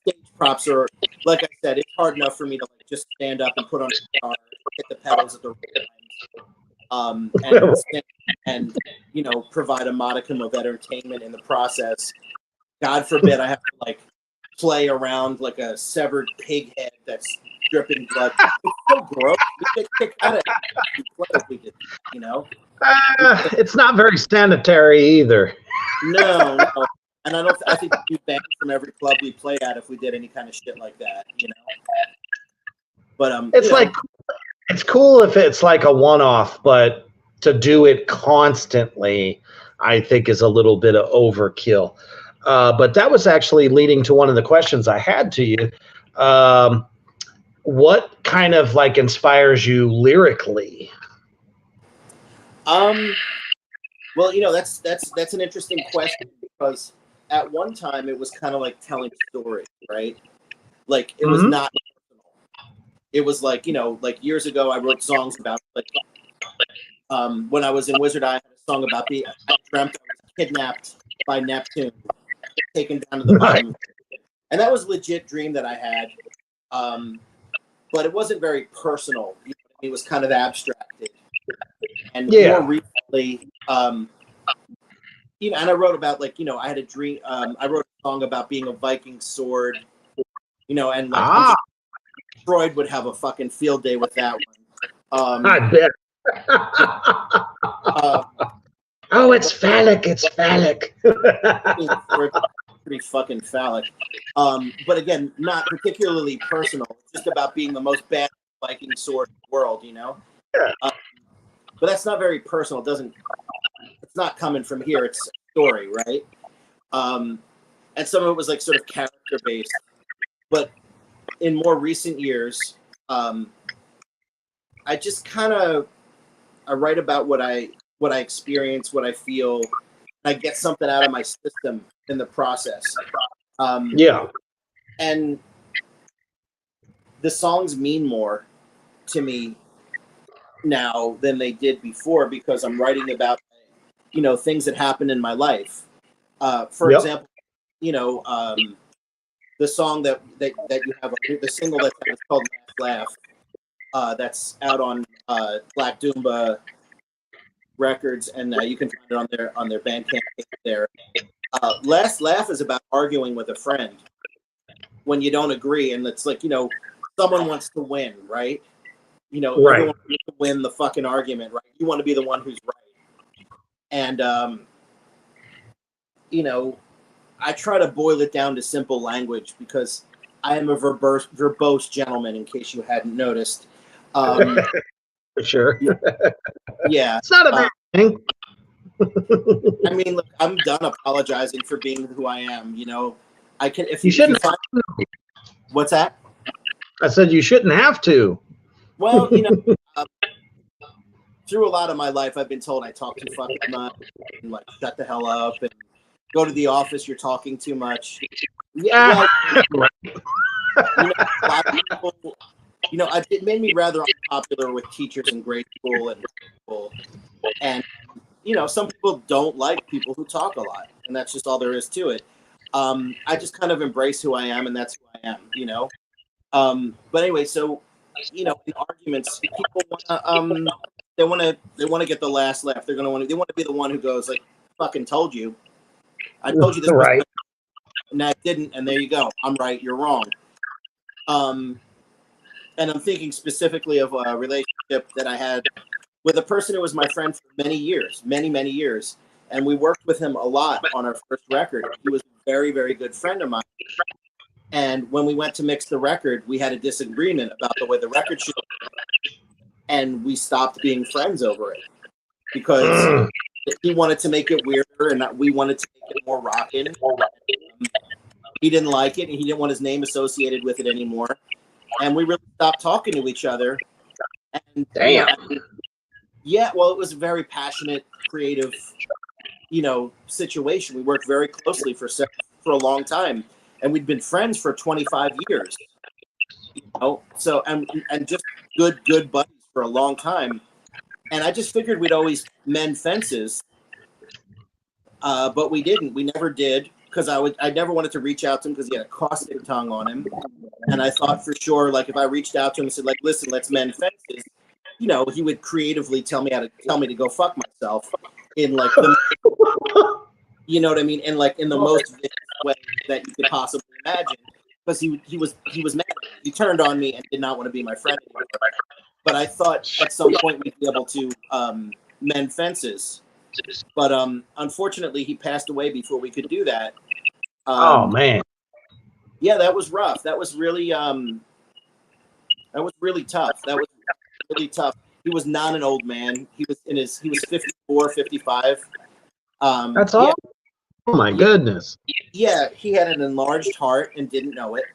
Stage props are, like I said, it's hard enough for me to just stand up and put on a guitar, hit the pedals at the right time, and provide a modicum of entertainment in the process. God forbid I have to like play around like a severed pig head that's dripping blood. It's so gross. We get kicked out of it if we did, you know. It's not very sanitary either. No, and I think we'd be banned from every club we play at if we did any kind of shit like that, you know. But it's like it's cool if it's like a one-off, but to do it constantly, I think is a little bit of overkill. But that was actually leading to one of the questions I had to you. What kind of like inspires you lyrically? Well, you know, that's an interesting question because at one time it was kind of like telling stories, right? Like it was not personal. It was like, you know, like years ago I wrote songs about like when I was in Wizard Eye, I had a song about I dreamt I was kidnapped by Neptune, taken down to the bottom. And that was a legit dream that I had. But it wasn't very personal. You know, it was kind of abstracted. And more recently, you know, and I wrote about like, you know, I had a dream. I wrote a song about being a Viking sword, you know, and like Freud would have a fucking field day with that one. I bet. Oh, it's phallic. It's phallic. Pretty fucking phallic. But again, not particularly personal. It's just about being the most bad Viking sword in the world, you know? Yeah. But that's not very personal. It's not coming from here. It's a story, right? And some of it was like sort of character based. But in more recent years, I just kind of I write about what I experience, what I feel. I get something out of my system in the process. And the songs mean more to me now than they did before because I'm writing about, you know, things that happened in my life. For example, you know, the song that you have, the single that's out, it's called Laugh, that's out on Black Doomba Records, and you can find it on their Bandcamp page there. Last Laugh is about arguing with a friend when you don't agree, and it's like, you know, someone wants to win, right? You know, everyone wants to win the fucking argument, right? You want to be the one who's right. And you know, I try to boil it down to simple language because I am a verbose gentleman, in case you hadn't noticed. For sure. Yeah. It's not a bad thing. I mean, look, I'm done apologizing for being who I am. You know, I can. If you shouldn't. What's that? I said you shouldn't have to. Well, you know, through a lot of my life, I've been told I talk too fucking much, and like shut the hell up, and go to the office. You're talking too much. Yeah. Well, you know, a lot of people, you know, it made me rather unpopular with teachers in grade school and high school. And, you know, some people don't like people who talk a lot, and that's just all there is to it. I just kind of embrace who I am, and that's who I am, you know. But anyway, so, you know, in arguments, people want to get the last laugh. They want to be the one who goes like, "Fucking told you, I told you this was right, and I didn't, and there you go. I'm right, you're wrong." And I'm thinking specifically of a relationship that I had with a person who was my friend for many years, many years. And we worked with him a lot on our first record. He was a very, very good friend of mine. And when we went to mix the record, we had a disagreement about the way the record should be. And we stopped being friends over it because he wanted to make it weirder and we wanted to make it more rockin'. He didn't like it and he didn't want his name associated with it anymore. And we really stopped talking to each other. And, damn. Yeah, well, it was a very passionate, creative, you know, situation. We worked very closely for a long time, and we'd been friends for 25 years. You know, so and just good buddies for a long time. And I just figured we'd always mend fences, but we didn't. We never did. Because I never wanted to reach out to him because he had a caustic tongue on him, and I thought for sure, like if I reached out to him and said, like, listen, let's mend fences, you know, he would creatively tell me to go fuck myself in like the, you know what I mean, in like in the most way that you could possibly imagine, because he was mad. He turned on me and did not want to be my friend anymore. But I thought at some point we'd be able to mend fences. But unfortunately, he passed away before we could do that. Oh man. Yeah, that was rough. That was really tough. That was really tough. He was not an old man. He was 54, 55. That's all. Oh my goodness. Yeah, he had an enlarged heart and didn't know it.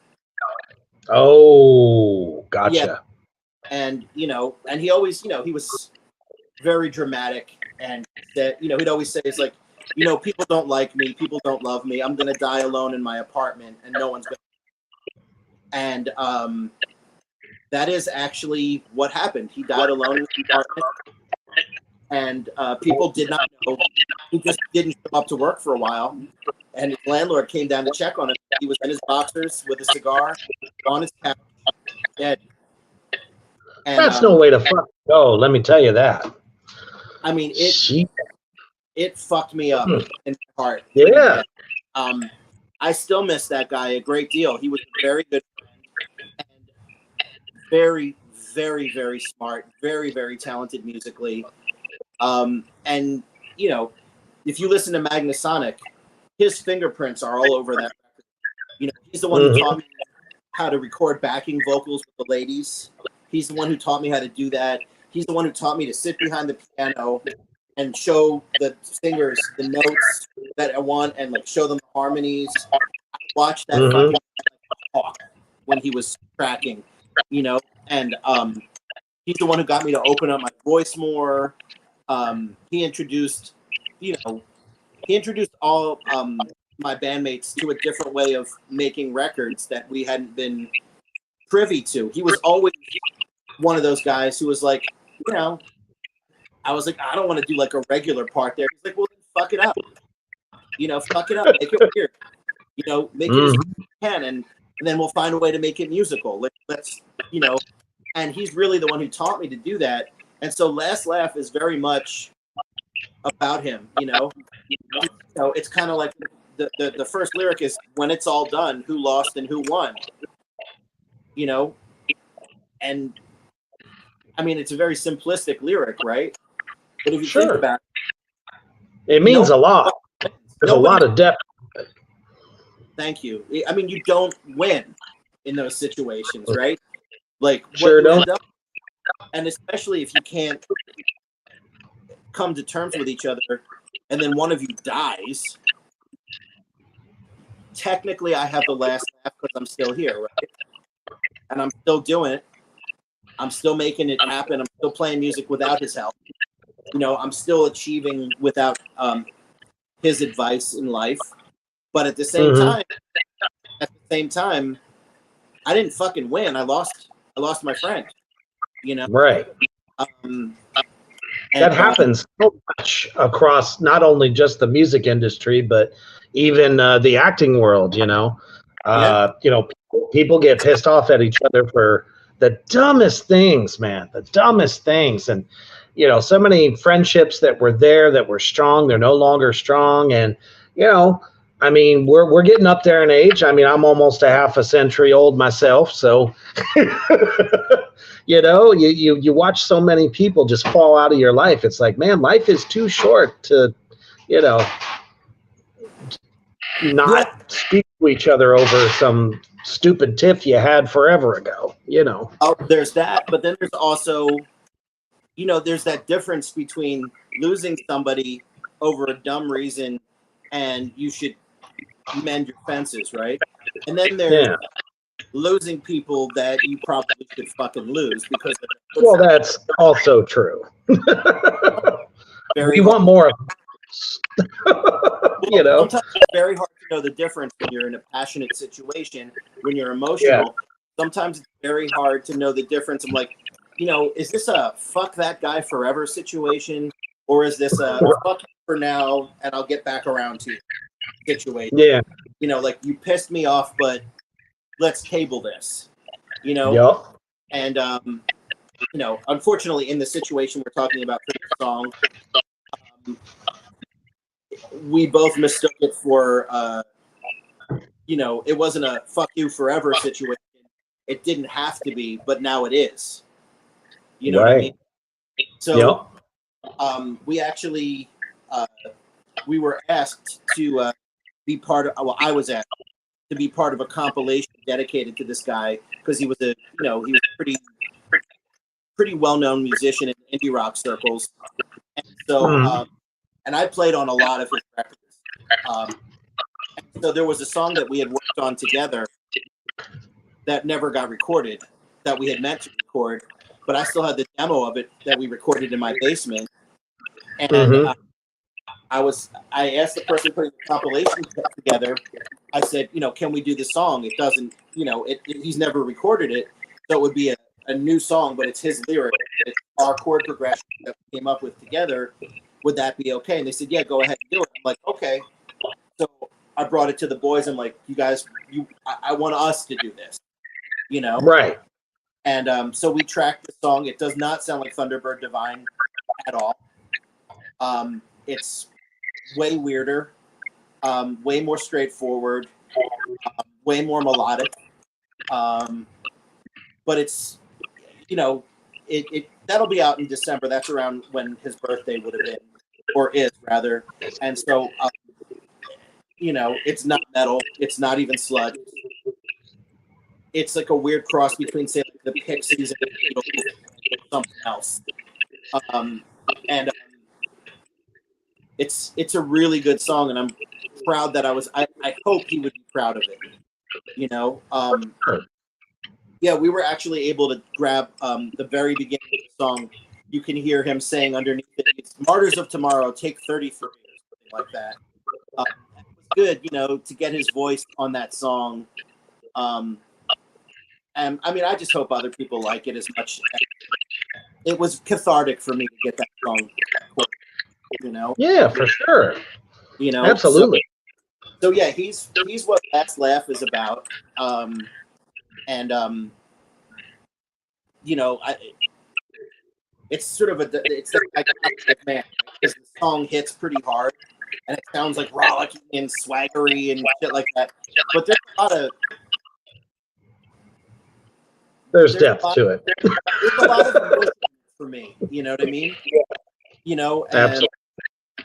Oh, gotcha. Yeah. And and he always, he was very dramatic, and that, he'd always say, it's like, people don't like me, people don't love me, I'm gonna die alone in my apartment and no one's gonna. And that is actually what happened. He died alone in his apartment, and people did not know. He just didn't show up to work for a while, and his landlord came down to check on him. He was in his boxers with a cigar on his couch, dead. And, that's no way to fucking go. Let me tell you that. I mean, it fucked me up in my heart. Yeah. I still miss that guy a great deal. He was a very good friend and very, very, very smart, very, very talented musically. And if you listen to Magnasonic, his fingerprints are all over that record. He's the one who taught me how to record backing vocals with the ladies. He's the one who taught me how to do that. He's the one who taught me to sit behind the piano and show the singers the notes that I want, and like show them the harmonies. I watched that fucking talk when he was tracking, and he's the one who got me to open up my voice more. He introduced all my bandmates to a different way of making records that we hadn't been privy to. He was always one of those guys who was like, I was like, I don't want to do like a regular part there. He's like, well, then fuck it up. Fuck it up, make it weird. Make it as you can, and then we'll find a way to make it musical. Let's. And he's really the one who taught me to do that. And so Last Laugh is very much about him, it's kind of like the first lyric is, when it's all done, who lost and who won, and I mean, it's a very simplistic lyric, right? But if you think about it, means a lot. There's a lot of depth. Thank you. I mean, you don't win in those situations, right? Like, sure don't. And especially if you can't come to terms with each other, and then one of you dies. Technically, I have the last laugh because I'm still here, right? And I'm still doing it. I'm still making it happen. I'm still playing music without his help. I'm still achieving without his advice in life. But at the same time, I didn't fucking win. I lost my friend. Right. That happens so much across not only just the music industry, but even the acting world. People get pissed off at each other for the dumbest things, man. The dumbest things. And so many friendships that were there, that were strong, they're no longer strong. And I mean, we're getting up there in age. I mean, I'm almost a half a century old myself, so you watch so many people just fall out of your life. It's like, man, life is too short to not speak to each other over some stupid tiff you had forever ago. Oh, there's that, but then there's also, there's that difference between losing somebody over a dumb reason and you should mend your fences, right? And then there's losing people that you probably should fucking lose because well, that's also true. You want more of Sometimes it's very hard to know the difference when you're in a passionate situation, when you're emotional. Sometimes it's very hard to know the difference. I'm like, is this a fuck that guy forever situation, or is this a fuck for now and I'll get back around to you situation? Yeah. Like, you pissed me off, but let's table this. Yep. And unfortunately, in the situation we're talking about for the song, we both mistook it for you know, it wasn't a fuck you forever situation. It didn't have to be, but now it is. You know what I mean? So we actually we were asked to be part of. Well, I was asked to be part of a compilation dedicated to this guy because he was he was a pretty well known musician in indie rock circles, and so and I played on a lot of his records. So there was a song that we had worked on together that never got recorded, that we had meant to record, but I still had the demo of it that we recorded in my basement. And I asked the person putting the compilation together, I said, you know, can we do the song? It doesn't, you know, he's never recorded it, so it would be a new song, but it's his lyric, it's our chord progression that we came up with together. Would that be okay? And they said, yeah, go ahead and do it. I'm like, okay. So I brought it to the boys. I'm like, you guys, I want us to do this, you know? Right. And so we tracked the song. It does not sound like Thunderbird Divine at all. It's way weirder, way more straightforward, way more melodic. But it's, you know, it that'll be out in December. That's around when his birthday would have been, or is rather. And so, you know, it's not metal. It's not even sludge. It's like a weird cross between, say, like the Pixies and the Beatles or something else. It's a really good song, and I'm proud that I hope he would be proud of it. You know, yeah, we were actually able to grab the very beginning of the song. You can hear him saying underneath it, "It's Martyrs of Tomorrow, take 33," or something like that. It was good, you know, to get his voice on that song. And I mean, I just hope other people like it as much. It was cathartic for me to get that song, you know. Yeah, for sure. You know, absolutely. So yeah, he's what Last Laugh is about. You know, it's sort of it's like man, because the song hits pretty hard, and it sounds like rollicking and swaggery and shit like that. But there's a lot of there's depth to it. There's a lot of emotion for me. You know what I mean? You know,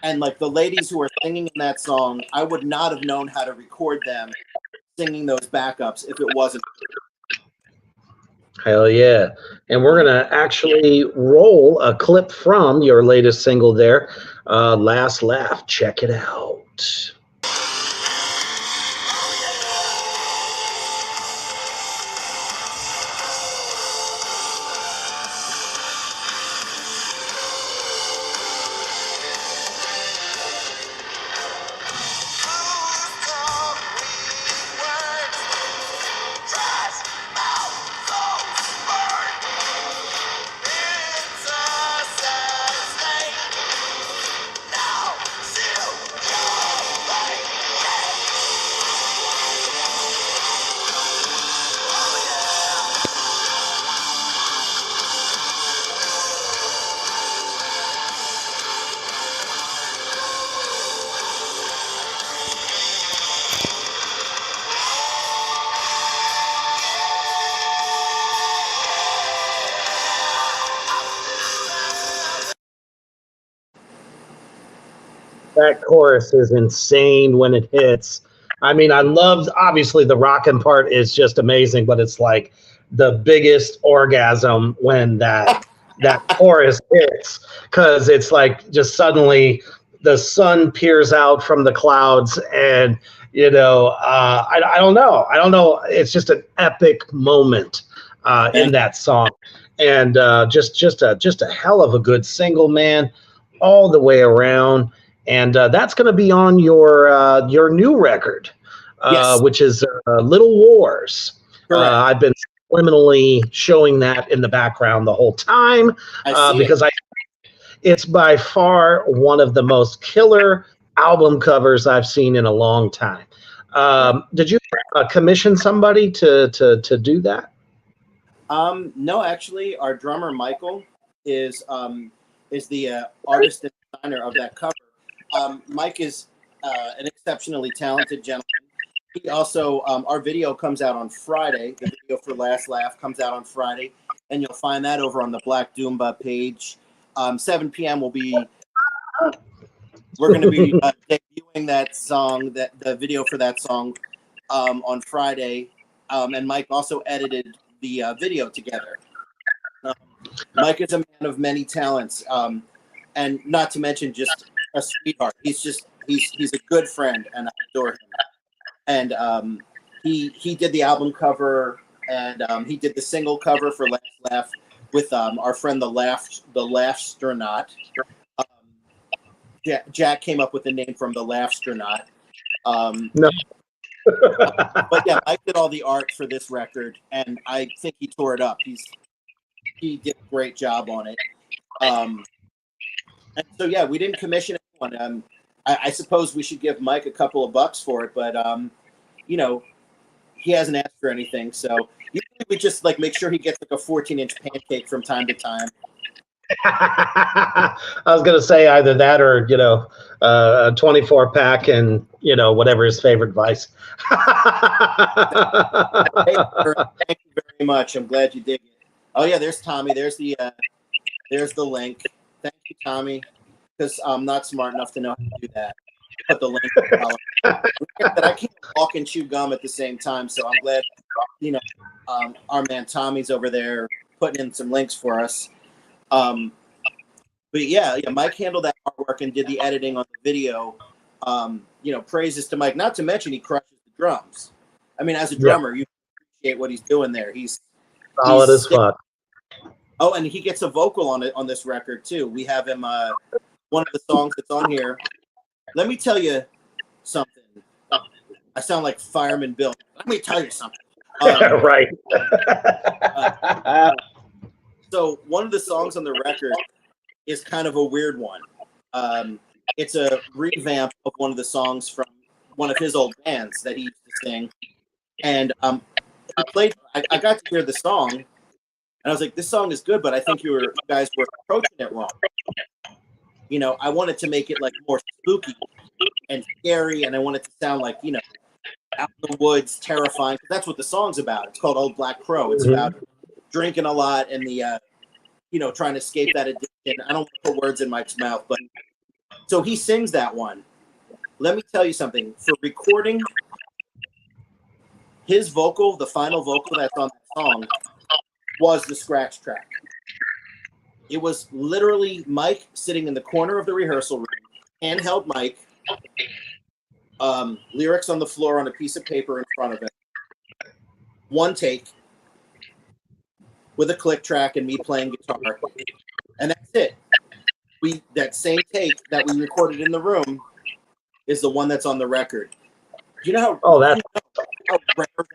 and like the ladies who are singing in that song, I would not have known how to record them singing those backups if it wasn't. Hell yeah. And we're going to actually roll a clip from your latest single there, Last Laugh. Check it out. That chorus is insane when it hits. I mean, I love, obviously the rockin' part is just amazing, but it's like the biggest orgasm when that chorus hits, because it's like just suddenly the sun peers out from the clouds, and you know, I don't know. It's just an epic moment in that song, and just a hell of a good single, man, all the way around. And that's going to be on your new record, Yes. which is Little Wars. I've been subliminally showing that in the background the whole time because it's by far one of the most killer album covers I've seen in a long time. Did you commission somebody to do that? No, actually, our drummer Michael is the artist and designer of that cover. Mike is an exceptionally talented gentleman. he also, our video comes out on Friday. The video for Last Laugh comes out on Friday, and you'll find that over on the Black Doomba page. 7 p.m. We're going to be debuting that song, the video for that song, on Friday. And Mike also edited the video together. Mike is a man of many talents, and not to mention just a sweetheart. He's a good friend, and I adore him. And he did the album cover, and he did the single cover for Last Laugh with our friend the Laughstronaut. Jack came up with the name from the Laughstronaut. No. But yeah, Mike did all the art for this record, and I think he tore it up. He did a great job on it. And so yeah, we didn't commission anyone. I suppose we should give Mike a couple of bucks for it, but you know, he hasn't asked for anything. So usually we just like make sure he gets like a 14-inch pancake from time to time. I was gonna say either that or a 24-pack and whatever his favorite vice. Hey, thank you very much. I'm glad you dig it. Oh yeah, there's Tommy. There's the link. Thank you, Tommy, because I'm not smart enough to know how to do that. Put the link. That I can't walk and chew gum at the same time, so I'm glad our man Tommy's over there putting in some links for us. But yeah, Mike handled that artwork and did the editing on the video. Praises to Mike. Not to mention he crushes the drums. I mean, as a drummer, you appreciate what he's doing there. He's solid as fuck. Oh, and he gets a vocal on it on this record too. We have him. One of the songs that's on here. Let me tell you something. I sound like Fireman Bill. Let me tell you something. Right. So one of the songs on the record is kind of a weird one. It's a revamp of one of the songs from one of his old bands that he used to sing. And he played. I got to hear the song, and I was like, "This song is good, but I think you guys were approaching it wrong." I wanted to make it like more spooky and scary, and I want it to sound like out in the woods, terrifying. Because that's what the song's about. It's called Old Black Crow. It's about drinking a lot and the trying to escape that addiction. I don't want to put words in Mike's mouth, but so he sings that one. Let me tell you something. For recording his vocal, the final vocal that's on that song, was the scratch track. It was literally Mike sitting in the corner of the rehearsal room, handheld mic, lyrics on the floor on a piece of paper in front of him. One take with a click track and me playing guitar. And that's it. That same take that we recorded in the room is the one that's on the record. You know how rare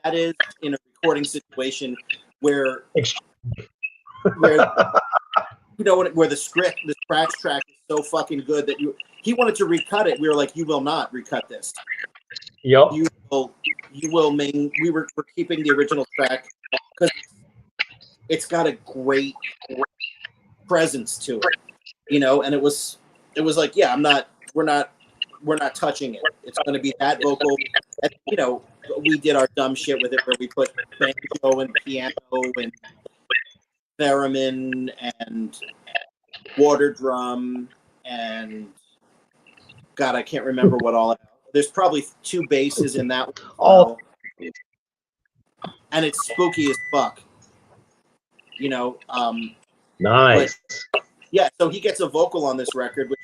that is in a recording situation where where the scratch track is so fucking good that he wanted to recut it. We were like, you will not recut this. Yep. You will we're keeping the original track because it's got a great presence to it, and it was like, yeah, we're not touching it. It's going to be that vocal. And, we did our dumb shit with it where we put banjo and piano and theremin and water drum and God, I can't remember what all. There's probably 2 basses in that one. And it's spooky as fuck. Nice. But, yeah, so he gets a vocal on this record, which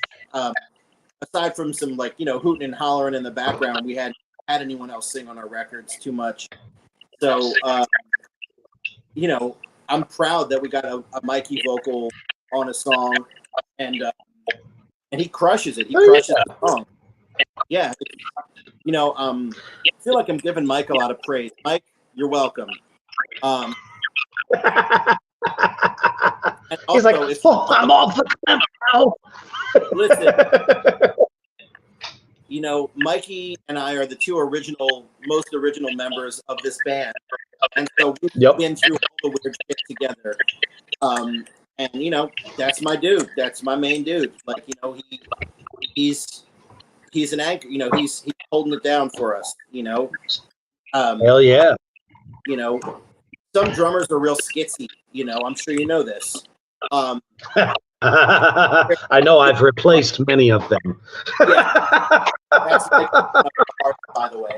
aside from some hooting and hollering in the background, we hadn't had anyone else sing on our records too much. So I'm proud that we got a Mikey vocal on a song, and he crushes it. He crushes the song. Yeah, I feel like I'm giving Mike a lot of praise. Mike, you're welcome. He's like, I'm off the cliff now. Listen, Mikey and I are the 2 most original members of this band, and so we've been through all the weird shit together. And that's my dude. That's my main dude. Like, he's an anchor. He's holding it down for us. Hell yeah. You know, some drummers are real skitsy. You know, I'm sure you know this. I know I've replaced many of them. Yeah, that's like another part, by the way.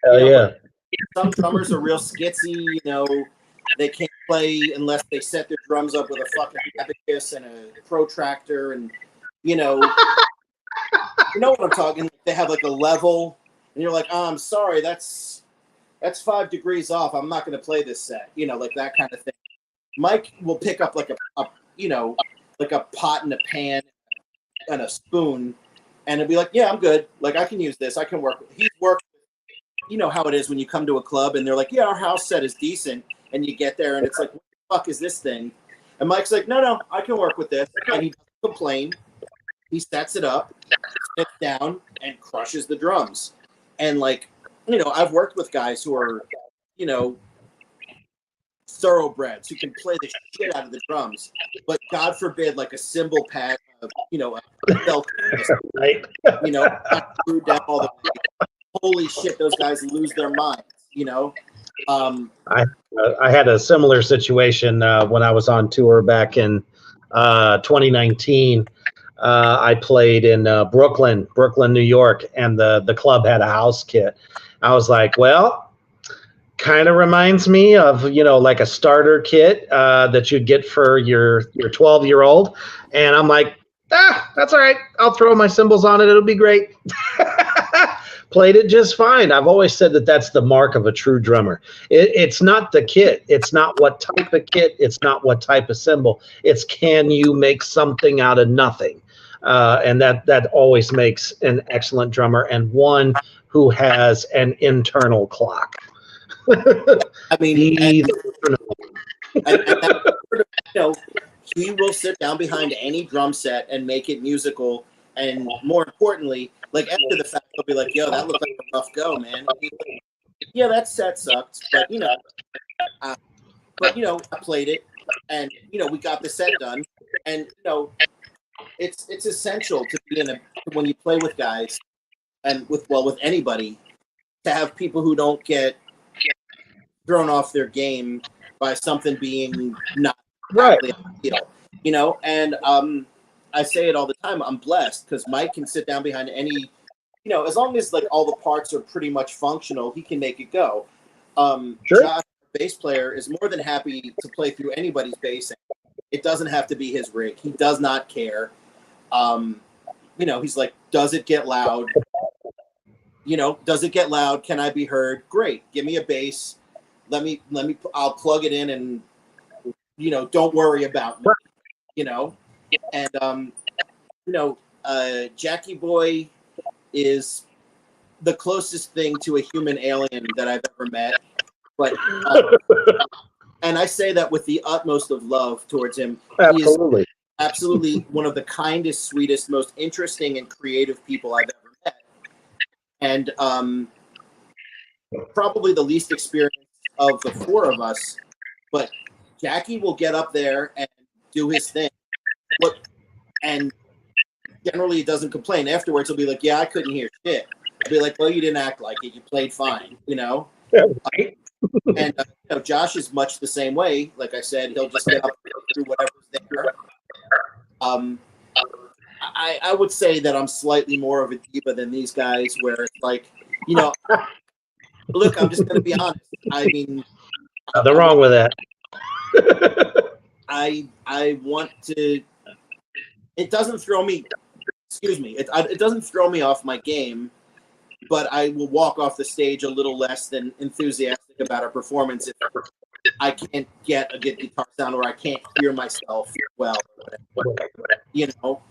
Hell yeah. Some drummers are real skitsy. You know, they can't play unless they set their drums up with a fucking abacus and a protractor, and you know what I'm talking. They have like a level, and you're like, oh, I'm sorry, that's 5 degrees off. I'm not going to play this set. You know, like that kind of thing. Mike will pick up like a like a pot and a pan and a spoon, and it'll be like, yeah, I'm good. Like I can use this. I can work. He's worked. You know how it is when you come to a club and they're like, yeah, our house set is decent, and you get there and it's like, what the fuck is this thing? And Mike's like, no, I can work with this, and he doesn't complain. He sets it up, sits down, and crushes the drums. And like, you know, I've worked with guys who are, you know, thoroughbreds who can play the shit out of the drums, but God forbid, like a cymbal pad, you know, a belt, Right. you know, screwed down all the way. Holy shit, those guys lose their minds, you know. I had a similar situation when I was on tour back in 2019. I played in Brooklyn, New York, and the club had a house kit. I was like, well, kind of reminds me of, you know, like a starter kit that you'd get for your 12-year-old. And I'm like, that's all right. I'll throw my cymbals on it. It'll be great. Played it just fine. I've always said that that's the mark of a true drummer. It's not the kit. It's not what type of kit. It's not what type of cymbal. It's can you make something out of nothing? And that always makes an excellent drummer and one who has an internal clock. I mean, and that, you know, he will sit down behind any drum set and make it musical. And more importantly, like after the fact, he'll be like, "Yo, that looked like a rough go, man." Like, yeah, that set sucked, but you know, I played it, and you know, we got the set done, and you know, it's essential to be when you play with guys and with anybody to have people who don't get thrown off their game by something being not right. Ideal, you know. And I say it all the time. I'm blessed because Mike can sit down behind any, you know, as long as like all the parts are pretty much functional, he can make it go. Sure. Josh, bass player, is more than happy to play through anybody's bass. It doesn't have to be his rig. He does not care. You know, he's like, does it get loud? You know, does it get loud? Can I be heard? Great. Give me a bass. I'll plug it in and, you know, don't worry about me, you know? And, you know, Jackie Boy is the closest thing to a human alien that I've ever met. But, and I say that with the utmost of love towards him. Absolutely. He is absolutely one of the kindest, sweetest, most interesting and creative people I've ever met. And probably the least experienced of the four of us, but Jackie will get up there and do his thing. And generally he doesn't complain. Afterwards he'll be like, yeah, I couldn't hear shit. I'll be like, well, you didn't act like it. You played fine, you know? Yeah, right. And you know, Josh is much the same way. Like I said, he'll just get up and do whatever's there. I would say that I'm slightly more of a diva than these guys, where it's like, you know, look, I'm just going to be honest. I mean, nothing wrong with that. I want to. It doesn't throw me. Excuse me. It doesn't throw me off my game, but I will walk off the stage a little less than enthusiastic about a performance if I can't get a good guitar sound or I can't hear myself well. You know,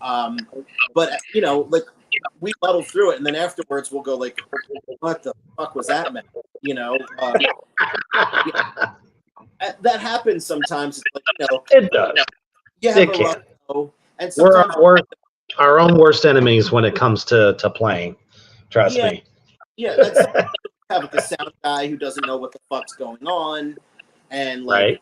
but you know, like we muddle through it, and then afterwards we'll go like, "What the fuck was that, man?" You know, that happens sometimes. It's like, you know, it does. You have a rough go, and sometimes we're our own worst enemies when it comes to playing. Trust me. Yeah, that's have the sound guy who doesn't know what the fuck's going on, and like. Right.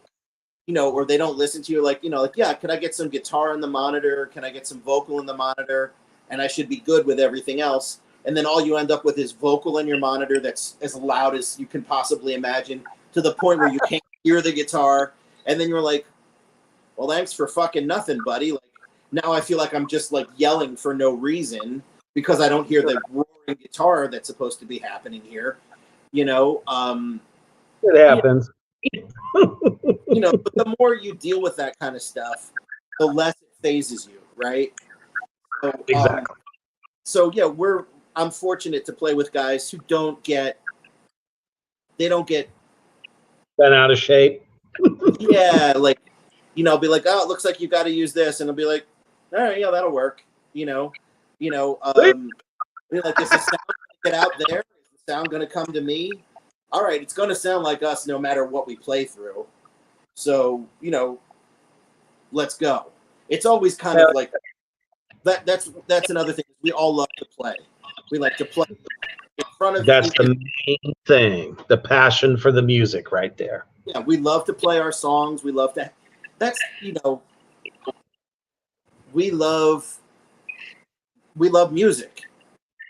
You know, or they don't listen to you, like, you know, like, yeah, can I get some guitar in the monitor? Can I get some vocal in the monitor? And I should be good with everything else. and then all you end up with is vocal in your monitor that's as loud as you can possibly imagine, to the point where you can't hear the guitar, and then you're like, well, thanks for fucking nothing, buddy. Like, now I feel like I'm just like yelling for no reason because I don't hear the roaring guitar that's supposed to be happening here. You know, It happens. you know, but the more you deal with that kind of stuff, the less it phases you, right? So, Exactly. So yeah, I'm fortunate to play with guys who don't get Been out of shape. yeah, like, you know, be like, oh, it looks like you got to use this, and I'll be like, all right, yeah, that'll work. Be like, is the sound gonna get out there? Is the sound going to come to me? All right, it's going to sound like us no matter what we play through. So, you know, let's go. It's always kind of like that. That's another thing. We all love to play. We like to play in front of. That's the main thing. The passion for the music, right there. Yeah, we love to play our songs. We love to. That's, you know, we love music,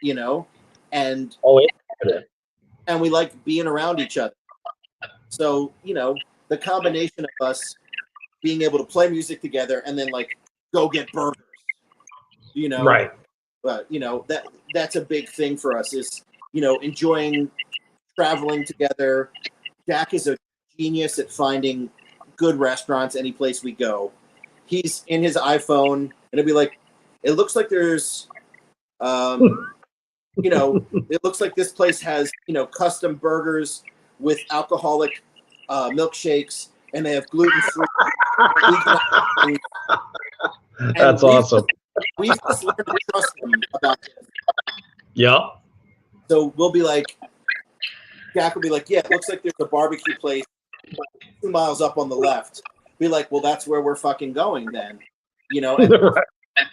you know, and and we like being around each other. So, you know, the combination of us being able to play music together and then like go get burgers, you know, right? But you know, that's a big thing for us, is, you know, enjoying traveling together. Jack is a genius at finding good restaurants any place we go. He's in his iPhone and it'll be like, it looks like there's you know, it looks like this place has, you know, custom burgers with alcoholic milkshakes, and they have gluten-free. That's awesome. We've just learned to trust them about this. Yep. So we'll be like, Jack will be like, yeah, it looks like there's a barbecue place 2 miles up on the left. Be like, well, that's where we're fucking going then. You know, and,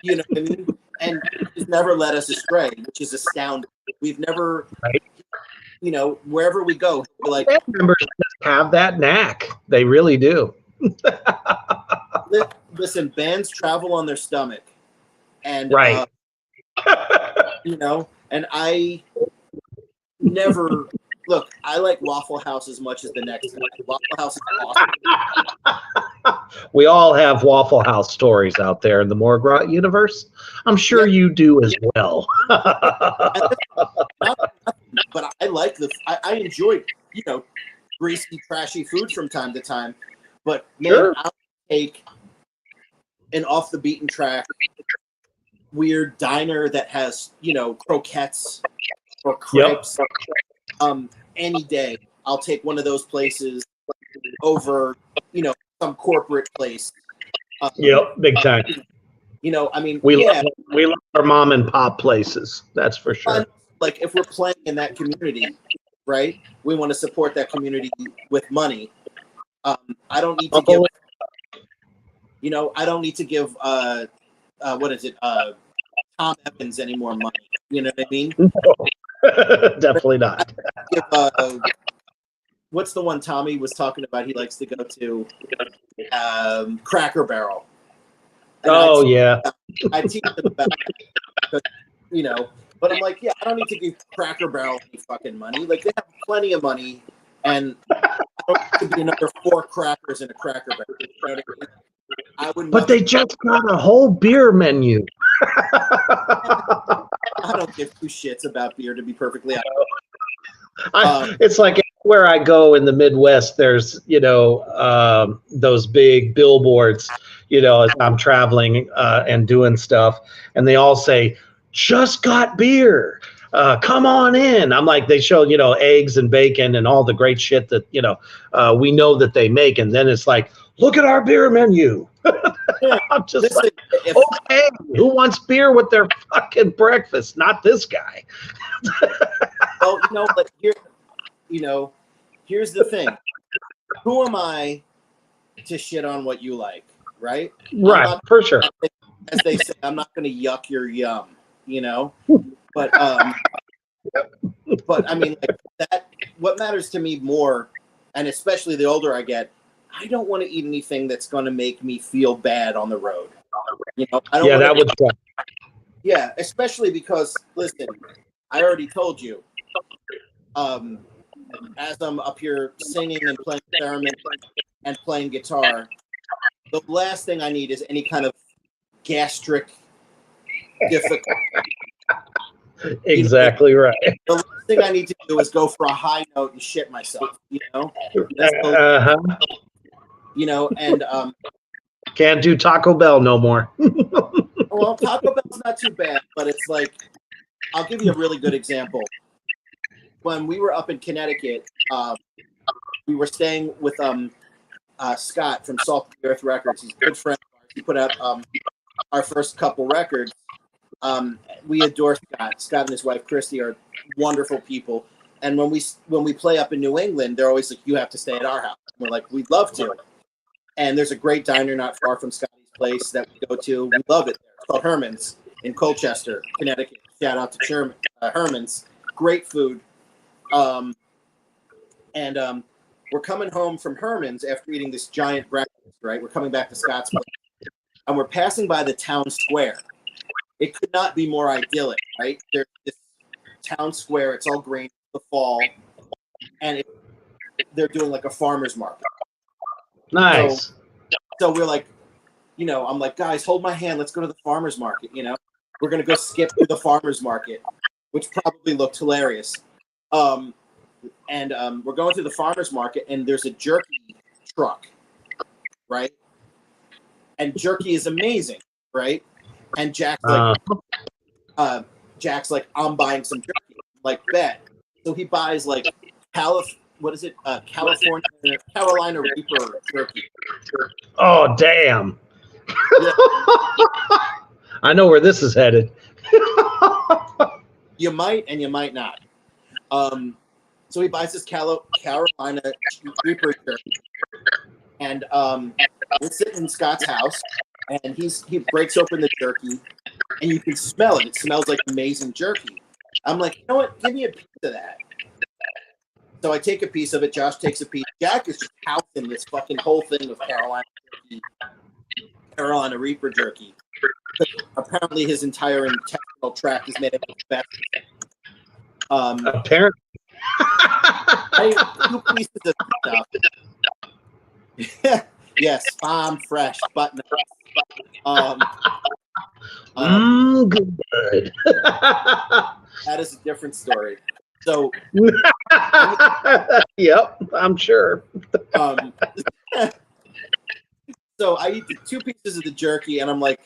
you know what I mean? And he's never let us astray, which is astounding. We've never, you know, wherever we go, we're like, members have that knack. They really do. listen, bands travel on their stomach, and right. You know, and I never look. I like Waffle House as much as the next guy. Waffle House is awesome. We all have Waffle House stories out there in the Morgrot universe. I'm sure you do as well. But I like I enjoy, you know, greasy, trashy food from time to time. But man, I'll take an off the beaten track weird diner that has, you know, croquettes or crepes. Any day, I'll take one of those places over, you know, some corporate place. Big time. You know, I mean, we love our mom and pop places. That's for sure. Like, if we're playing in that community, right? We want to support that community with money. I don't need to give, you know, I don't need to give what is it, Tom Evans any more money. You know what I mean? No, definitely not. Give, what's the one Tommy was talking about? He likes to go to Cracker Barrel. And I teach them about it because, you know, but I'm like, yeah, I don't need to give Cracker Barrel any fucking money. Like, they have plenty of money, and I don't need to be another 4 crackers in a Cracker Barrel. You know what I mean? But they just got a whole beer menu. I don't give 2 shits about beer, to be perfectly honest. It's like where I go in the Midwest, there's, you know, those big billboards, you know, as I'm traveling and doing stuff, and they all say, just got beer. Come on in. I'm like, they show, you know, eggs and bacon and all the great shit that, you know, we know that they make. And then it's like, look at our beer menu. I'm just like, okay, who wants beer with their fucking breakfast? Not this guy. Well, you know, but here, you know, here's the thing. Who am I to shit on what you like, right? Right, for sure. As they say, I'm not going to yuck your yum, you know? But but I mean, like, that, what matters to me more, and especially the older I get, I don't want to eat anything that's going to make me feel bad on the road. You know, I don't that would suck. Yeah, especially because, listen, I already told you. As I'm up here singing and playing theremin and playing guitar, the last thing I need is any kind of gastric difficulty. Exactly right. The last thing I need to do is go for a high note and shit myself. And can't do Taco Bell no more. well, Taco Bell's not too bad, but it's like, I'll give you a really good example. When we were up in Connecticut, we were staying with Scott from Salt of the Earth Records. He's a good friend of ours. He put out our first couple records. We adore Scott. Scott and his wife Christy are wonderful people. And when we play up in New England, they're always like, "You have to stay at our house." We're like, "We'd love to." And there's a great diner not far from Scotty's place that we go to. We love it there. It's called Herman's in Colchester, Connecticut. Shout out to Herman's. Great food. We're coming home from Herman's after eating this giant breakfast, right? We're coming back to Scott's place. And we're passing by the town square. It could not be more idyllic, right? There's this town square. It's all green, the fall. And they're doing like a farmer's market. Nice. So we're like, I'm like, guys, hold my hand. Let's go to the farmer's market. We're going to go skip to the farmer's market, which probably looked hilarious. We're going to the farmer's market, and there's a jerky truck, right? And jerky is amazing, right? And Jack's like, I'm buying some jerky. I'm like, bet. So he buys like Carolina Reaper jerky. Oh, damn. Yeah. I know where this is headed. You might and you might not. So he buys this Carolina Reaper jerky. And we're sitting in Scott's house, and he breaks open the jerky, and you can smell it. It smells like amazing jerky. I'm like, you know what? Give me a piece of that. So I take a piece of it. Josh takes a piece. Jack is just housing this fucking whole thing of Carolina Reaper jerky. Apparently, his entire intestinal tract is made up of vegetables. Apparently. I ate 2 pieces of stuff. Yes, farm fresh button. Good. That is a different story. So, yep, I'm sure. So I eat the 2 pieces of the jerky, and I'm like,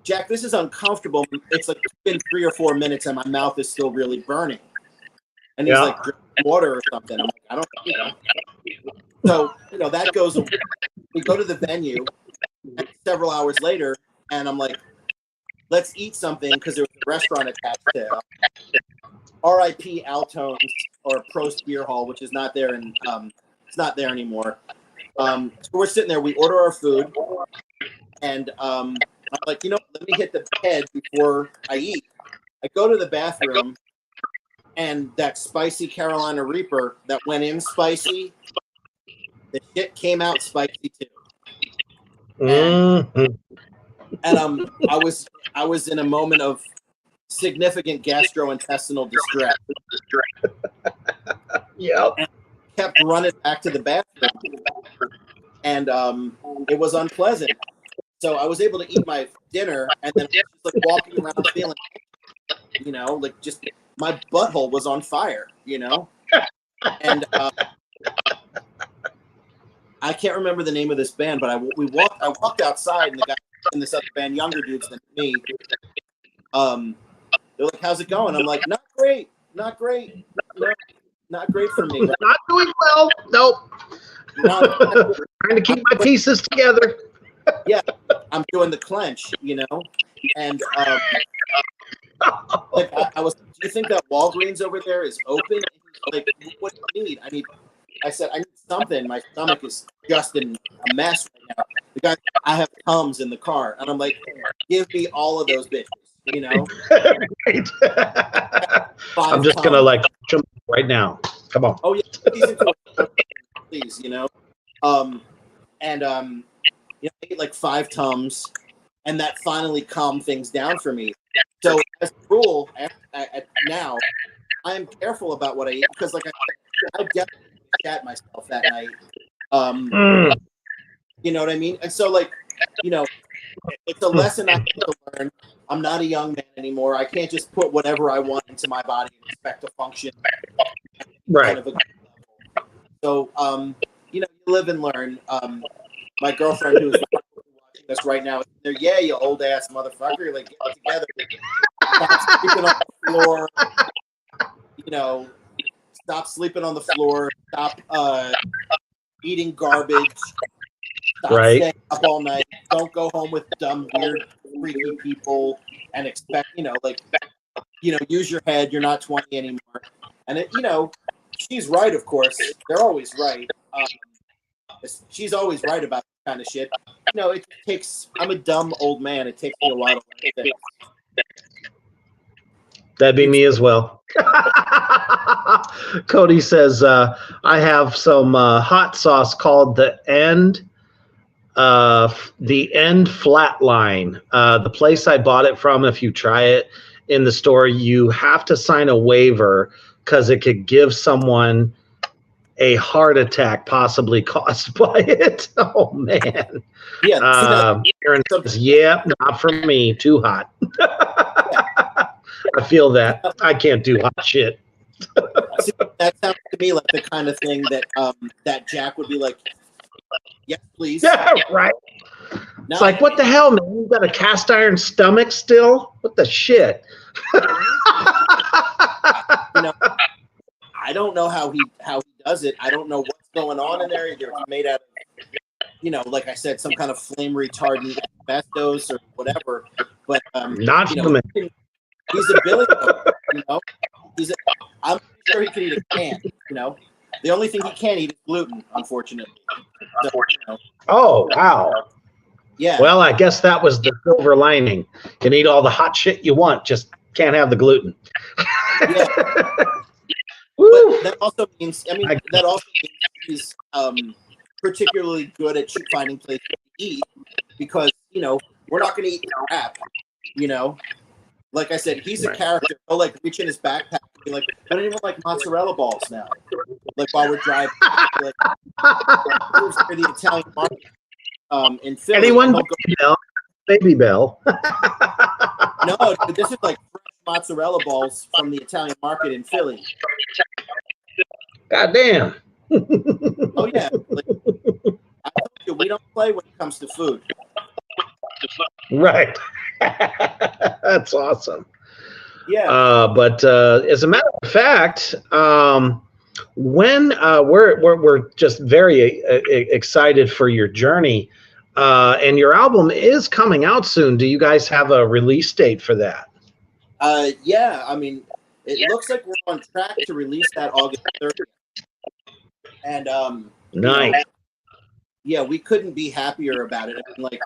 Jack, this is uncomfortable. It's like been 3 or 4 minutes, and my mouth is still really burning. And he's like, drink water or something. I'm like, I don't know. So, that goes away. We go to the venue several hours later, and I'm like, let's eat something, because there was a restaurant attached to R.I.P. Altone's or Prost Beer Hall, which is not there, and it's not there anymore. So we're sitting there. We order our food, and I'm like, let me hit the bed before I eat. I go to the bathroom, and that spicy Carolina Reaper that went in spicy, the shit came out spicy too. And I was in a moment of significant gastrointestinal distress. Yep. And kept running back to the bathroom, and it was unpleasant. So I was able to eat my dinner, and then I was just like walking around feeling, like just my butthole was on fire, And I can't remember the name of this band, but I walked outside, and the guy in this other band, younger dudes than me, they're like, "How's it going?" I'm like, "Not great, not great, not great for me. Not doing well. Nope. Trying to keep my pieces together." Yeah, I'm doing the clench, and like I was. Do you think that Walgreens over there is open? And he's like, what do you need? I said, I need something. My stomach is just in a mess right now. The guy, I have Tums in the car, and I'm like, give me all of those bitches, Right. I'm just gonna like them right now. Come on. Oh yeah, put these into a, please, I ate like 5 Tums, and that finally calmed things down for me. So as a rule, now I'm careful about what I eat because, like I said, I definitely shat myself that night. You know what I mean? And so, like, you know, it's a lesson I have to learn. I'm not a young man anymore. I can't just put whatever I want into my body and expect to function. Right. So, you know, you live and learn. My girlfriend, who's watching this right now, is there, yeah, you old ass motherfucker, like, get it together. Stop sleeping on the floor. You know, stop sleeping on the floor. Stop eating garbage. Stop staying up all night. Don't go home with dumb, weird, freaky people and expect, you know, like, you know, use your head. You're not 20 anymore. And, it, you know, she's right, of course. They're always right. She's always right about this kind of shit. You know, it takes, I'm a dumb old man. It takes me a while to learn things. That'd be me as well. Cody says, I have some hot sauce called the End Flatline. The place I bought it from, if you try it in the store, you have to sign a waiver because it could give someone a heart attack possibly caused by it. Oh, man. Yeah. Aaron says, yeah, not for me. Too hot. I feel that. I can't do hot shit. See, that sounds to me like the kind of thing that that Jack would be like, yes, please. Yeah, right. It's like, what the hell, man? You got a cast iron stomach still? What the shit? You know, I don't know how he does it. I don't know what's going on in there. Either it's made out of, you know, like I said, some kind of flame retardant, asbestos or whatever. But not you know, human. he's a billy goat, you know. I'm sure he can eat a can, you know. The only thing he can't eat is gluten, unfortunately. So, you know, oh, wow. Yeah. Well, I guess that was the silver lining. You can eat all the hot shit you want, just can't have the gluten. Yeah. But that also means, I mean, that also means he's particularly good at finding places to eat because, you know, we're not going to eat crap, you know. Like I said, he's a character. He'll like reach in his backpack and be like, I don't even like mozzarella balls now. Like while we're driving, like moves to the Italian market in Philly. Anyone Baby Bell. No, this is like fresh mozzarella balls from the Italian market in Philly. God damn. Oh yeah. Like, I told you, we don't play when it comes to food. Right. That's awesome. Yeah. But as a matter of fact, when we're just very excited for your journey, and your album is coming out soon. Do you guys have a release date for that? Yeah. I mean, it looks like we're on track to release that August 30th. And nice. You know, yeah, we couldn't be happier about it. I mean, like,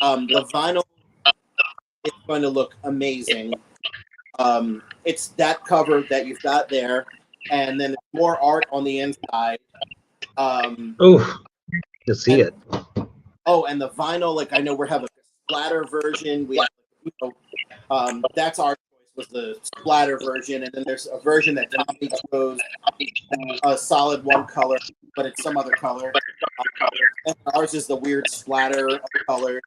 the vinyl is going to look amazing. It's that cover that you've got there, and then more art on the inside. Ooh, to see it. Oh, and the vinyl, like I know we're having a splatter version. We have, you know, that's our choice was the splatter version, and then there's a version that Tommy chose, a solid one color, but it's some other color. And ours is the weird splatter of color.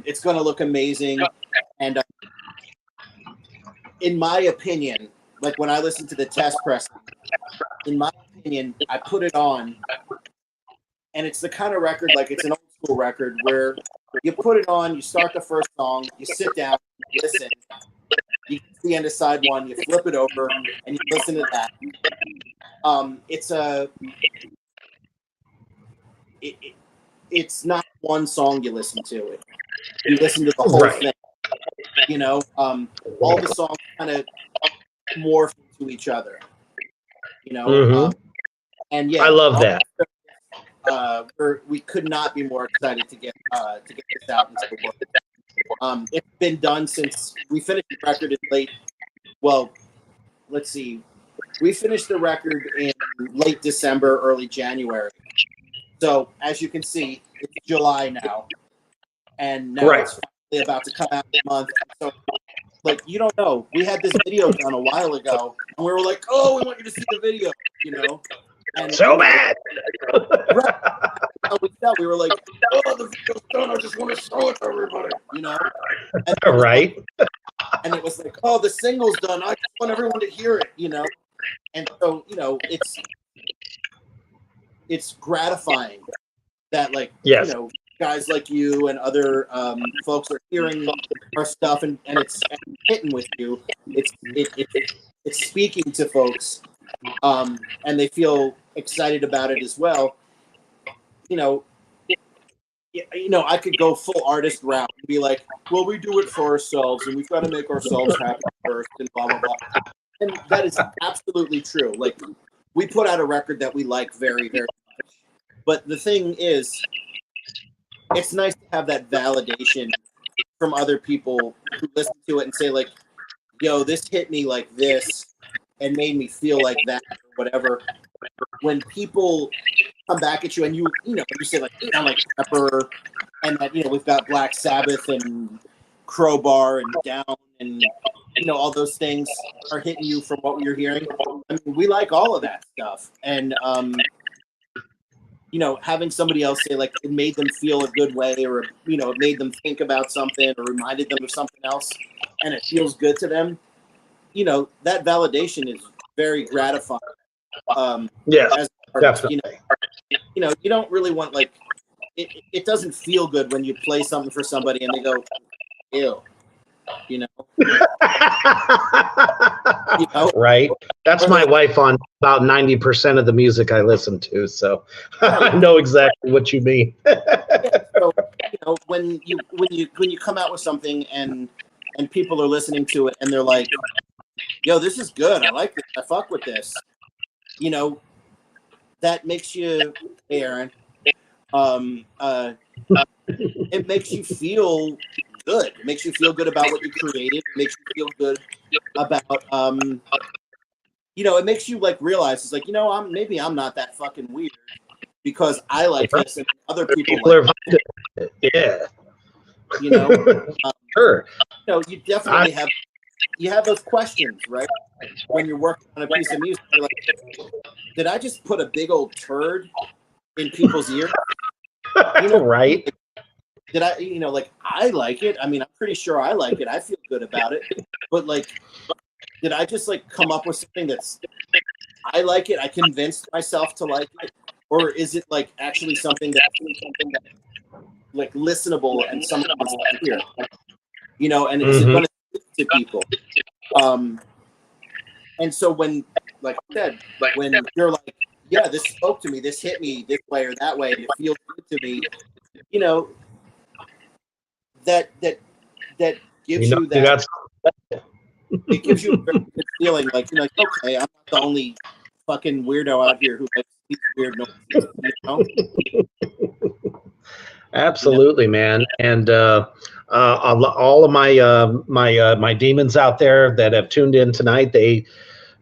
It's going to look amazing, and in my opinion, like when I listen to the test press, in my opinion, I put it on, and it's the kind of record, like it's an old school record where you put it on, you start the first song, you sit down, you listen, you get to the end of side one, you flip it over, and you listen to that. It's not one song you listen to. You listen to the whole thing. You know, all the songs kind of morph into each other. You know, and yeah, I love that. We could not be more excited to get this out into the world. It's been done since we finished the record in late. Well, let's see, we finished the record in late December, early January. So as you can see, it's July now, and now it's about to come out this month. So, like, you don't know. We had this video done a while ago, and we were like, "Oh, we want you to see the video," you know. And So bad. right, we were like, "Oh, the video's done. I just want to show it to everybody," you know. And Right. and it was like, "Oh, the single's done. I just want everyone to hear it," you know. And so, you know, it's gratifying that, like, Yes. you know, guys like you and other folks are hearing our stuff, and it's hitting with you. It's speaking to folks, and they feel excited about it as well. You know, I could go full artist route and be like, well, we do it for ourselves, and we've got to make ourselves happy first, and blah blah blah. And that is absolutely true. Like, we put out a record that we like very, very much. But the thing is, it's nice to have that validation from other people who listen to it and say, like, yo, this hit me like this and made me feel like that, or whatever. When people come back at you and you say, like, you sound like Pepper, and that, you know, we've got Black Sabbath and Crowbar and Down, and, you know, all those things are hitting you from what you're hearing. I mean, we like all of that stuff. And, you know, having somebody else say, like, it made them feel a good way, or, you know, it made them think about something, or reminded them of something else, and it feels good to them, you know, that validation is very gratifying. Yes, as an artist, definitely. you know, you don't really want, like, it doesn't feel good when you play something for somebody and they go, ew, you know. You know? Right. That's my wife on about 90% of the music I listen to, so I know exactly what you mean. Yeah, so, you know, when you come out with something and people are listening to it and they're like, yo, this is good, I like this, I fuck with this, you know, that makes you, hey, Aaron, it makes you feel good. It makes you feel good about what you created. It makes you feel good about, you know, it makes you, like, realize, it's like, you know, maybe I'm not that fucking weird because I like this and other people like it. Yeah. You know, Sure. You know, you definitely have those questions, right? When you're working on a piece of music, you're like, did I just put a big old turd in people's ears? You know, right. Did I, you know, like, I like it. I mean, I'm pretty sure I like it. I feel good about it. But, like, did I just, like, come up with something that's, I like it, I convinced myself to like it? Or is it, like, actually something that like, listenable and someone wants to hear? You know, and is it going to speak to people? And so when, like I said, when you're like, yeah, this spoke to me, this hit me this way or that way, and it feels good to me, you know, that gives you that. It gives you a very good feeling, like, you're like, okay, I'm not the only fucking weirdo out here who makes these weird noises, you know? Absolutely, man. And all of my demons out there that have tuned in tonight, they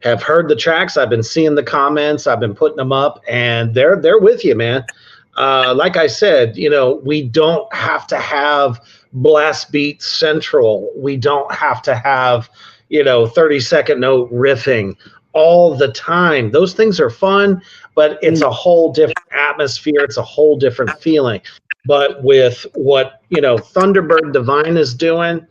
have heard the tracks. I've been seeing the comments. I've been putting them up, and they're with you, man. Like I said, you know, we don't have to have blast beat central. We don't have to have, you know, 30-second note riffing all the time. Those things are fun, but it's a whole different atmosphere. It's a whole different feeling. But with what, you know, Thunderbird Divine is doing,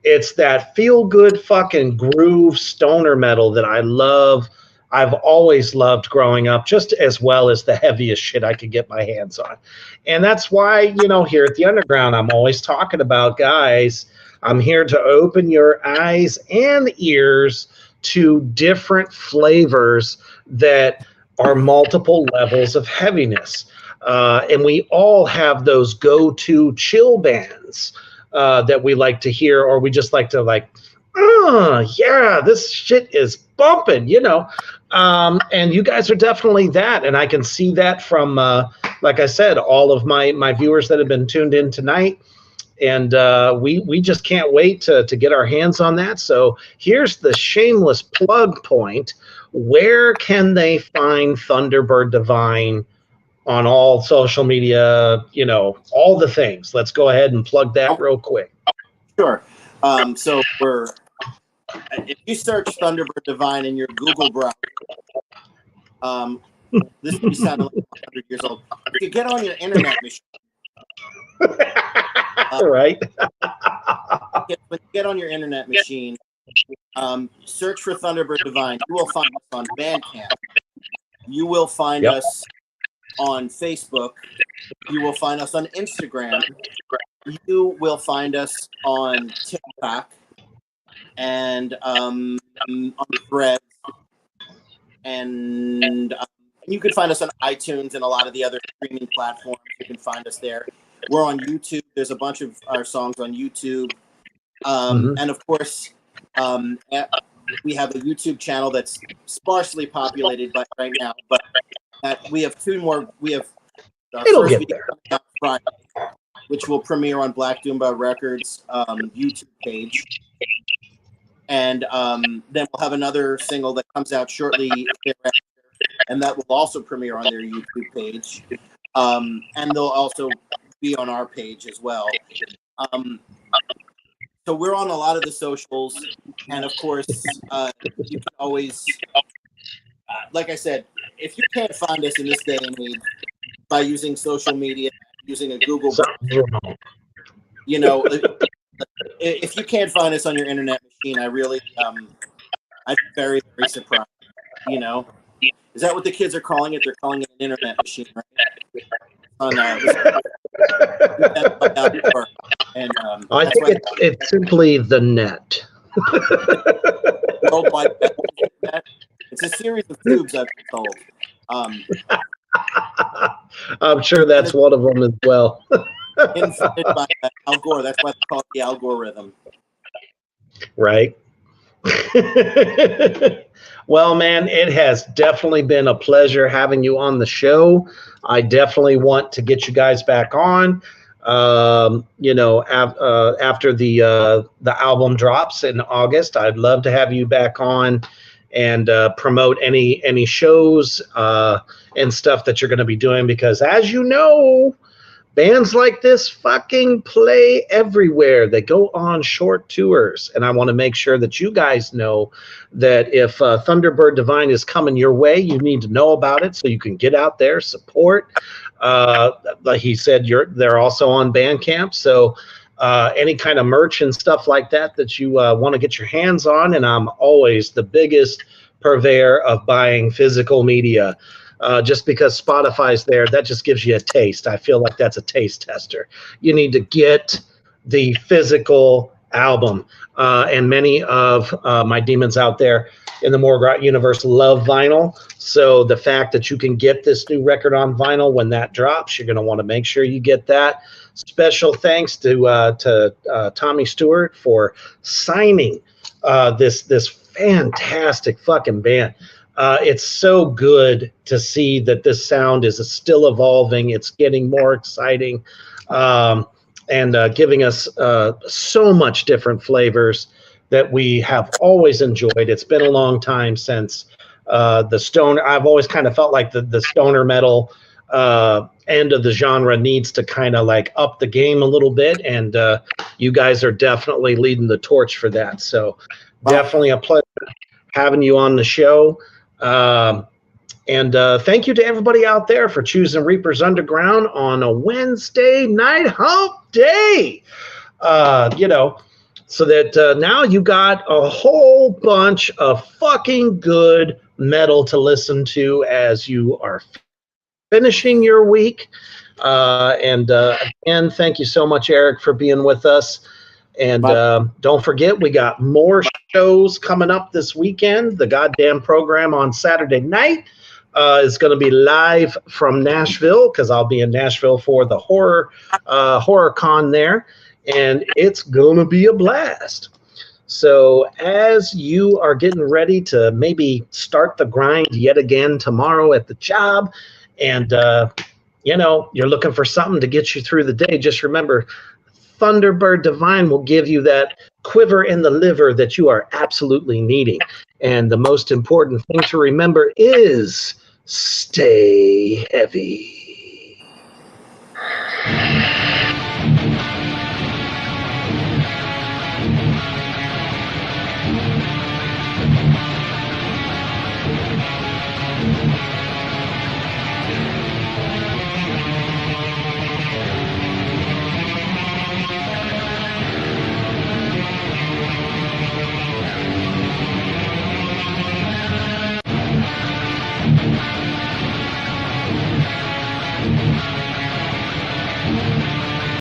it's that feel-good fucking groove stoner metal that I love. I've always loved growing up, just as well as the heaviest shit I could get my hands on. And that's why, you know, here at the Underground, I'm always talking about, guys, I'm here to open your eyes and ears to different flavors that are multiple levels of heaviness. And we all have those go-to chill bands that we like to hear, or we just like to, like, oh, yeah, this shit is bumping, you know. And you guys are definitely that. And I can see that from, like I said, all of my viewers that have been tuned in tonight. And we just can't wait to get our hands on that. So here's the shameless plug point. Where can they find Thunderbird Divine on all social media, you know, all the things? Let's go ahead and plug that real quick. Sure. So if you search Thunderbird Divine in your Google browser, this will be sounding like 100 years old. If you get on your internet machine, right? when you get on your internet machine, search for Thunderbird Divine. You will find us on Bandcamp. You will find us on Facebook. You will find us on Instagram. You will find us on TikTok and on Threads. And you can find us on iTunes and a lot of the other streaming platforms. You can find us there. We're on YouTube. There's a bunch of our songs on YouTube. And of course, we have a YouTube channel that's sparsely populated right now, but we have two more. We have our It'll first get video there. coming out Friday, which will premiere on Black Doomba Records YouTube page. And then we'll have another single that comes out shortly thereafter, and that will also premiere on their YouTube page. And they'll also be on our page as well. So we're on a lot of the socials, and of course, you can always, like I said, if you can't find us in this day and age by using social media, using a Google, you know, if you can't find us on your internet machine, I really, I'm very, very surprised. You know, is that what the kids are calling it? They're calling it an internet machine, right? On and I think it's simply the net. World Wide Web. It's a series of tubes, I've been told. I'm sure that's one of them as well. Invented by Al Gore. That's why they call it the algorithm. Right. Well, man, it has definitely been a pleasure having you on the show. I definitely want to get you guys back on. You know, after the album drops in August, I'd love to have you back on and promote any shows and stuff that you're going to be doing, because as you know, bands like this fucking play everywhere. They go on short tours, and I want to make sure that you guys know that if Thunderbird Divine is coming your way, you need to know about it so you can get out there, support. Like he said, they're also on Bandcamp, so any kind of merch and stuff like that you want to get your hands on, and I'm always the biggest purveyor of buying physical media. Just because Spotify's there, that just gives you a taste. I feel like that's a taste tester. You need to get the physical album. And many of my demons out there in the Morgrot universe love vinyl. So the fact that you can get this new record on vinyl when that drops, you're going to want to make sure you get that. Special thanks to Tommy Stewart for signing this fantastic fucking band. It's so good to see that this sound is still evolving. It's getting more exciting and giving us so much different flavors that we have always enjoyed. It's been a long time since the stoner. I've always kind of felt like the stoner metal end of the genre needs to kind of like up the game a little bit. And you guys are definitely leading the torch for that. So definitely a pleasure having you on the show. And thank you to everybody out there for choosing Reapers Underground on a Wednesday night hump day. You know, so that now you got a whole bunch of fucking good metal to listen to as you are finishing your week. And again, thank you so much, Eric, for being with us. And don't forget, we got more shows coming up this weekend. The goddamn program on Saturday night is going to be live from Nashville, because I'll be in Nashville for the horror con there, and it's going to be a blast. So as you are getting ready to maybe start the grind yet again tomorrow at the job, and you know, you're looking for something to get you through the day, just remember, Thunderbird Divine will give you that quiver in the liver that you are absolutely needing. And the most important thing to remember is stay heavy.